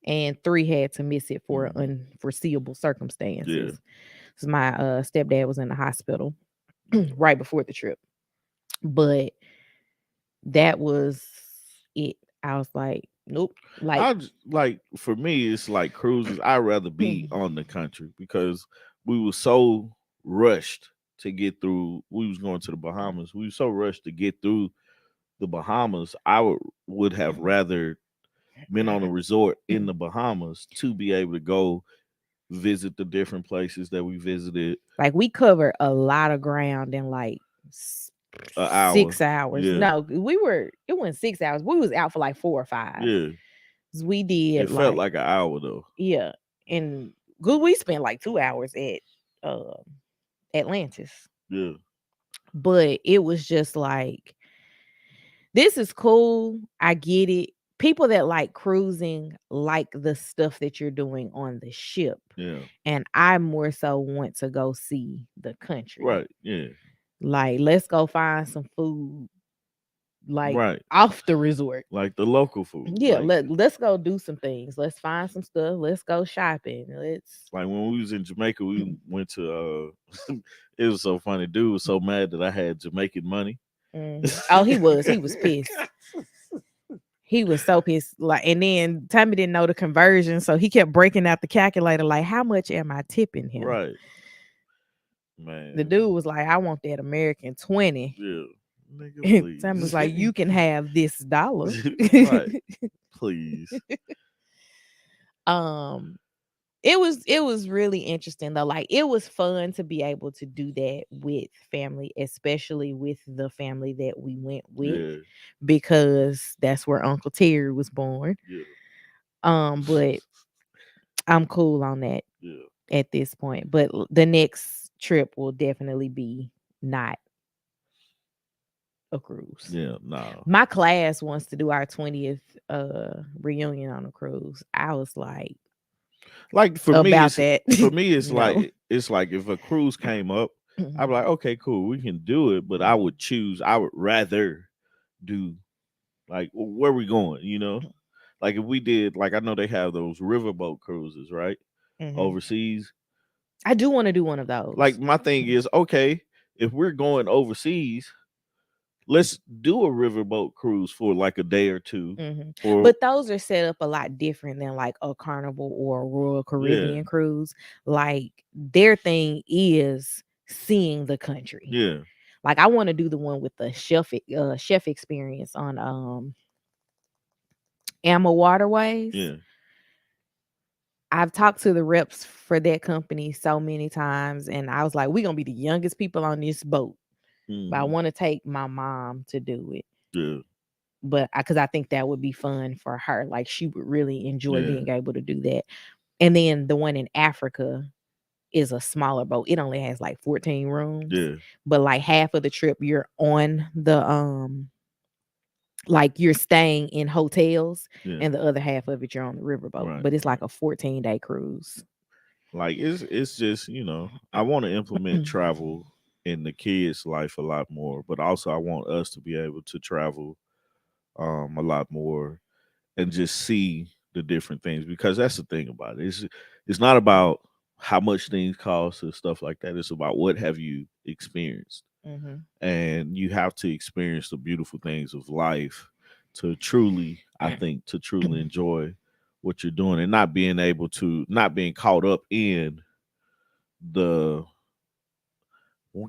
Speaker 1: and three had to miss it for
Speaker 2: Hmm.
Speaker 1: unforeseeable
Speaker 2: Yeah.
Speaker 1: circumstances. So my stepdad was in the hospital
Speaker 2: Yeah.
Speaker 1: right before the trip. But that was it. I was like, nope. Like,
Speaker 2: Like for me, it's like cruises. I'd rather be on the country because we were so rushed to get through. We was going to the Bahamas. We were so rushed to get through the Bahamas. I would have rather been on a resort in the Bahamas to be able to go visit the different places that we visited.
Speaker 1: like we covered a lot of ground in like
Speaker 2: An hour.
Speaker 1: 6 hours.
Speaker 2: Yeah.
Speaker 1: No, it wasn't 6 hours. We was out for like 4 or 5.
Speaker 2: Yeah.
Speaker 1: We did
Speaker 2: It felt
Speaker 1: like,
Speaker 2: like an hour though.
Speaker 1: yeah, and good. We spent like 2 hours at Atlantis,
Speaker 2: Yeah.
Speaker 1: but it was just like, this is cool. I get it. People that like cruising like the stuff that you're doing on the ship,
Speaker 2: Yeah.
Speaker 1: and I more so want to go see the country.
Speaker 2: Right. Yeah.
Speaker 1: Like, let's go find some food, like
Speaker 2: Right.
Speaker 1: off the resort.
Speaker 2: Like the local food.
Speaker 1: Yeah, let's go do some things. Let's find some stuff. Let's go shopping. Let's.
Speaker 2: Like when we was in Jamaica, we went to it was so funny. Dude was so mad that I had Jamaican money.
Speaker 1: Mhm. Oh, he was pissed. He was so pissed. Like, and then Tommy didn't know the conversion, so he kept breaking out the calculator. Like, how much am I tipping him?
Speaker 2: Right.
Speaker 1: The
Speaker 2: Man.
Speaker 1: dude was like, I want that American 20.
Speaker 2: Yeah. Nigga,
Speaker 1: And Tommy was
Speaker 2: please.
Speaker 1: like, you can have this dollar.
Speaker 2: Right. Please.
Speaker 1: um it was really interesting though. Like, it was fun to be able to do that with family, especially with the family that we went with,
Speaker 2: Yeah.
Speaker 1: because that's where Uncle Terry was born.
Speaker 2: Yeah.
Speaker 1: But I'm cool on that
Speaker 2: Yeah.
Speaker 1: at this point. But the next trip will definitely be not a cruise.
Speaker 2: Yeah. Nah.
Speaker 1: My class wants to do our 20th reunion on a cruise. I was like,
Speaker 2: Like
Speaker 1: about that.
Speaker 2: for me it's
Speaker 1: No.
Speaker 2: like if a cruise came up, I'd
Speaker 1: Mhm.
Speaker 2: be like, okay, cool, we can do it, but I would rather do like where we going, you know? Like if we did, like I know they have those riverboat cruises, right?
Speaker 1: Mhm.
Speaker 2: Overseas.
Speaker 1: I do want to do one of
Speaker 2: Like
Speaker 1: those.
Speaker 2: my thing is, okay, if we're going overseas, let's do a riverboat cruise for like a day or two.
Speaker 1: Mhm.
Speaker 2: Or
Speaker 1: But those are set up a lot different than like a Carnival or a Royal
Speaker 2: yeah,
Speaker 1: Caribbean cruise. Like, their thing is seeing the country.
Speaker 2: yeah,
Speaker 1: Like I want to do the one with the chef experience on Amma Waterways.
Speaker 2: Yeah.
Speaker 1: I've talked to the reps for that company so many times, and I was like, we're gonna be the youngest people on this boat. But I
Speaker 2: Hmm.
Speaker 1: want to take my mom to do it.
Speaker 2: Yeah.
Speaker 1: But because I think that would be fun for her. Like she would really enjoy
Speaker 2: Yeah.
Speaker 1: being able to do that. And then the one in Africa is a smaller boat. It only has like 14 rooms,
Speaker 2: Yeah.
Speaker 1: but like half of the trip you're on the like you're staying in hotels,
Speaker 2: Yeah.
Speaker 1: and the other half of it you're on the riverboat.
Speaker 2: Right.
Speaker 1: But it's like
Speaker 2: Right.
Speaker 1: a 14-day cruise.
Speaker 2: Like it's just, I want to implement travel in the kids' life a lot more, but also I want us to be able to travel a lot more and just see the different things, because that's the thing about it. It's not about how much things cost or stuff like that. It's about what have you experienced,
Speaker 1: Hmm.
Speaker 2: and you have to experience the beautiful things of life to truly, I think, to truly enjoy what you're doing, and not being caught up in the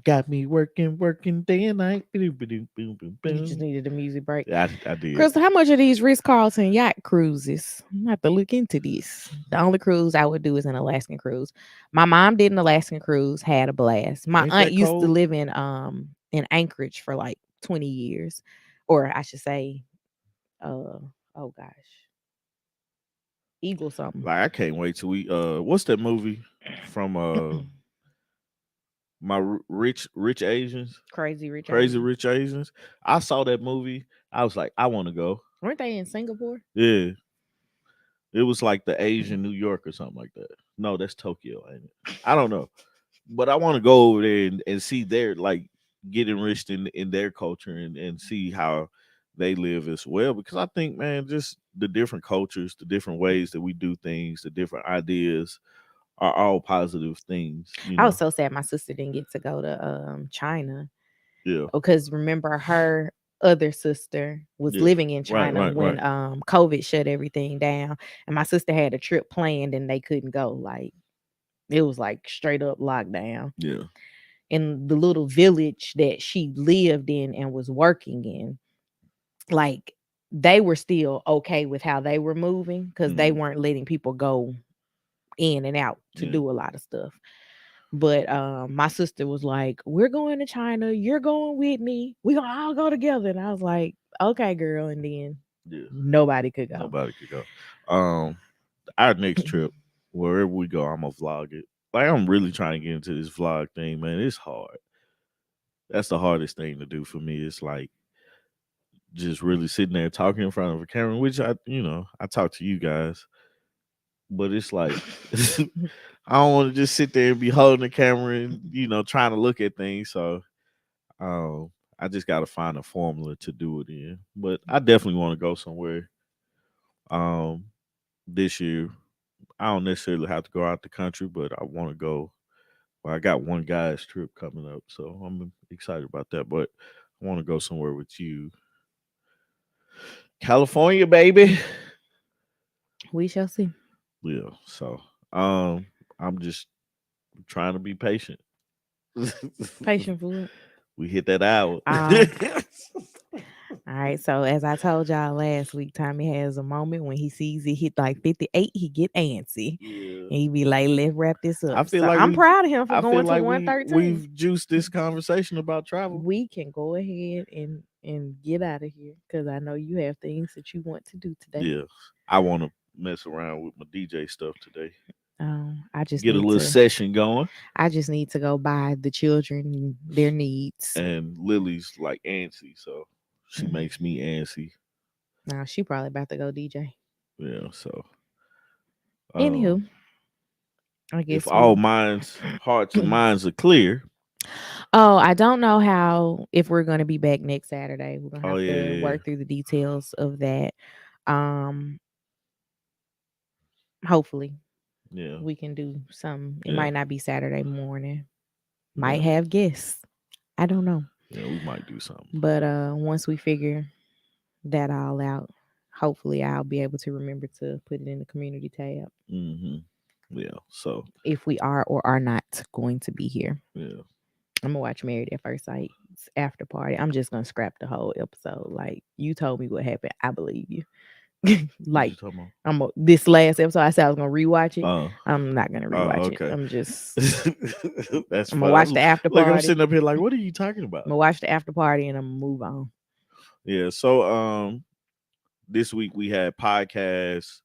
Speaker 2: got me working day and night. Boom, boom, boom, boom,
Speaker 1: You just
Speaker 2: boom.
Speaker 1: needed a music break.
Speaker 2: Yeah, I did.
Speaker 1: Crystal, how much are these Ritz Carlton yacht cruises? I'm have to look into this. The only cruise I would do is an Alaskan cruise. My mom did an Alaskan cruise, had a blast. My
Speaker 2: Ain't
Speaker 1: aunt
Speaker 2: that
Speaker 1: used to
Speaker 2: cold?
Speaker 1: live in Anchorage for like 20 years. Or I should say, oh gosh, Eagle something.
Speaker 2: Like I can't wait till we what's that movie from my rich Asians,
Speaker 1: Crazy Rich
Speaker 2: Crazy
Speaker 1: Asian.
Speaker 2: Rich Asians? I saw that movie. I was like, I want to go.
Speaker 1: Weren't they in Singapore?
Speaker 2: Yeah, it was like the Asian New York or something like that. No, that's Tokyo, ain't it? I don't know, but I want to go over there and see their, like, get enriched in their culture and see how they live as well. Because I think, man, just the different cultures, the different ways that we do things, the different ideas are all positive things. You
Speaker 1: I was
Speaker 2: know.
Speaker 1: so sad my sister didn't get to go to China.
Speaker 2: Yeah.
Speaker 1: Because remember her other sister was
Speaker 2: Yeah.
Speaker 1: living in
Speaker 2: Right.
Speaker 1: China
Speaker 2: Right.
Speaker 1: when
Speaker 2: Right.
Speaker 1: COVID shut everything down, and my sister had a trip planned and they couldn't go. Like it was like straight up lockdown.
Speaker 2: Yeah.
Speaker 1: In the little village that she lived in and was working in, like they were still okay with how they were moving because they
Speaker 2: Mm,
Speaker 1: weren't letting people go in and out to
Speaker 2: yeah.
Speaker 1: do a lot of stuff. But my sister was like, "We're going to China. You're going with me. We gonna all go together." And I was like, "Okay, girl." And then
Speaker 2: Yeah.
Speaker 1: nobody could go.
Speaker 2: Nobody could go. Um, our next trip, wherever we go, I'm gonna vlog it. Like I'm really trying to get into this vlog thing, man. It's hard. That's the hardest thing to do for me. It's like just really sitting there talking in front of a camera, which I talk to you guys, but it's like I don't want to just sit there and be holding the camera and trying to look at things. So I just got to find a formula to do it in. But I definitely want to go somewhere um this year. I don't necessarily have to go out the country, but I want to go. Well, I got one guy's trip coming up, so I'm excited about that. But I want to go somewhere with you, California, baby.
Speaker 1: We shall see.
Speaker 2: Yeah. So um, I'm just trying to be patient.
Speaker 1: Patient for it.
Speaker 2: We hit that hour.
Speaker 1: Uh, all right. So as I told y'all last week, Tommy has a moment when he sees it hit like 58, he get antsy.
Speaker 2: Yeah.
Speaker 1: And he be like, "Let's wrap this
Speaker 2: I
Speaker 1: up."
Speaker 2: feel
Speaker 1: So
Speaker 2: like
Speaker 1: I'm
Speaker 2: we
Speaker 1: proud of him for
Speaker 2: I feel
Speaker 1: going to
Speaker 2: like
Speaker 1: 113.
Speaker 2: we've juiced this conversation about travel.
Speaker 1: We can go ahead and get out of here because I know you have things that you want to do today.
Speaker 2: Yeah. I want to mess around with my DJ stuff today.
Speaker 1: I just
Speaker 2: Get a
Speaker 1: need
Speaker 2: little
Speaker 1: to
Speaker 2: session going.
Speaker 1: go buy the children their needs.
Speaker 2: And Lily's like antsy, so she
Speaker 1: Mm.
Speaker 2: makes me antsy.
Speaker 1: Now she probably about to go DJ.
Speaker 2: Yeah, so um
Speaker 1: Anywho, I
Speaker 2: if
Speaker 1: guess
Speaker 2: all
Speaker 1: we.
Speaker 2: minds, hearts and minds are clear.
Speaker 1: Oh, I don't know how if we're gonna be back next Saturday. We're gonna
Speaker 2: Oh
Speaker 1: have
Speaker 2: yeah,
Speaker 1: to
Speaker 2: yeah,
Speaker 1: work through the details of that. Um, Hopefully
Speaker 2: yeah,
Speaker 1: we can do some. It
Speaker 2: yeah,
Speaker 1: might not be Saturday morning. Might
Speaker 2: yeah,
Speaker 1: have guests. I don't know.
Speaker 2: yeah. We might do something.
Speaker 1: But once we figure that all out, hopefully I'll be able to remember to put it in the community tab
Speaker 2: Hmm. Yeah. So
Speaker 1: if we are or are not going to be here.
Speaker 2: yeah.
Speaker 1: I'm gonna watch Married at First Sight's after party. I'm just gonna scrap the whole episode. Like you told me what happened, I believe you.
Speaker 2: What
Speaker 1: Like
Speaker 2: you talking
Speaker 1: this last episode, I said I was gonna rewatch it.
Speaker 2: about?
Speaker 1: I'm not gonna
Speaker 2: Oh,
Speaker 1: rewatch it.
Speaker 2: okay.
Speaker 1: I'm just
Speaker 2: That's
Speaker 1: I'm gonna
Speaker 2: fun.
Speaker 1: watch the after
Speaker 2: Look, I'm
Speaker 1: party.
Speaker 2: sitting up here like, what are you talking about?
Speaker 1: I'm gonna watch the after party and I'm gonna move on.
Speaker 2: Yeah. So this week we had podcasts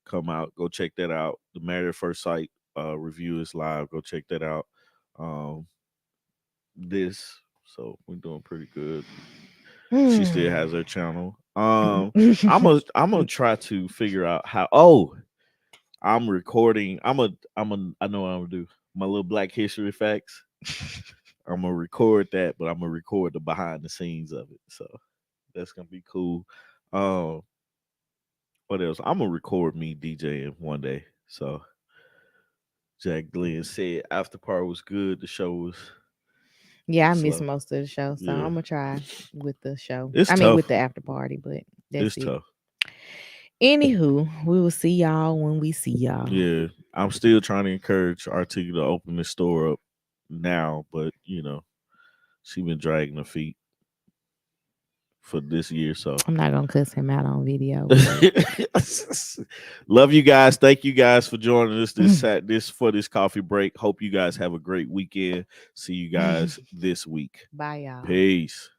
Speaker 2: come out. Go check that out. The Married at First Sight review is live. Go check that out. Um this. So we're doing pretty good. She still has her channel. I'm gonna try to figure out how. Oh, I'm recording. I know what I'm gonna do. My little Black History facts. I'm gonna record that, but I'm gonna record the behind the scenes of it. So that's gonna be cool. Um, what else? I'm gonna record me DJing one day. So Jack Glenn said after part was good. The show was
Speaker 1: Yeah, I missed
Speaker 2: slow.
Speaker 1: most of the show, so
Speaker 2: Yeah,
Speaker 1: I'm gonna try with the show.
Speaker 2: it's
Speaker 1: I mean, with
Speaker 2: tough.
Speaker 1: the after party, but that's
Speaker 2: It's
Speaker 1: it.
Speaker 2: tough.
Speaker 1: Anywho, we will see y'all when we see y'all.
Speaker 2: Yeah, I'm still trying to encourage Artieka to open the store up now, but she been dragging her feet for this year. So
Speaker 1: I'm not gonna cuss him out on video, but
Speaker 2: love you guys. Thank you guys for joining us this for this coffee break. Hope you guys have a great weekend. See you guys this week.
Speaker 1: bye, y'all.
Speaker 2: Peace.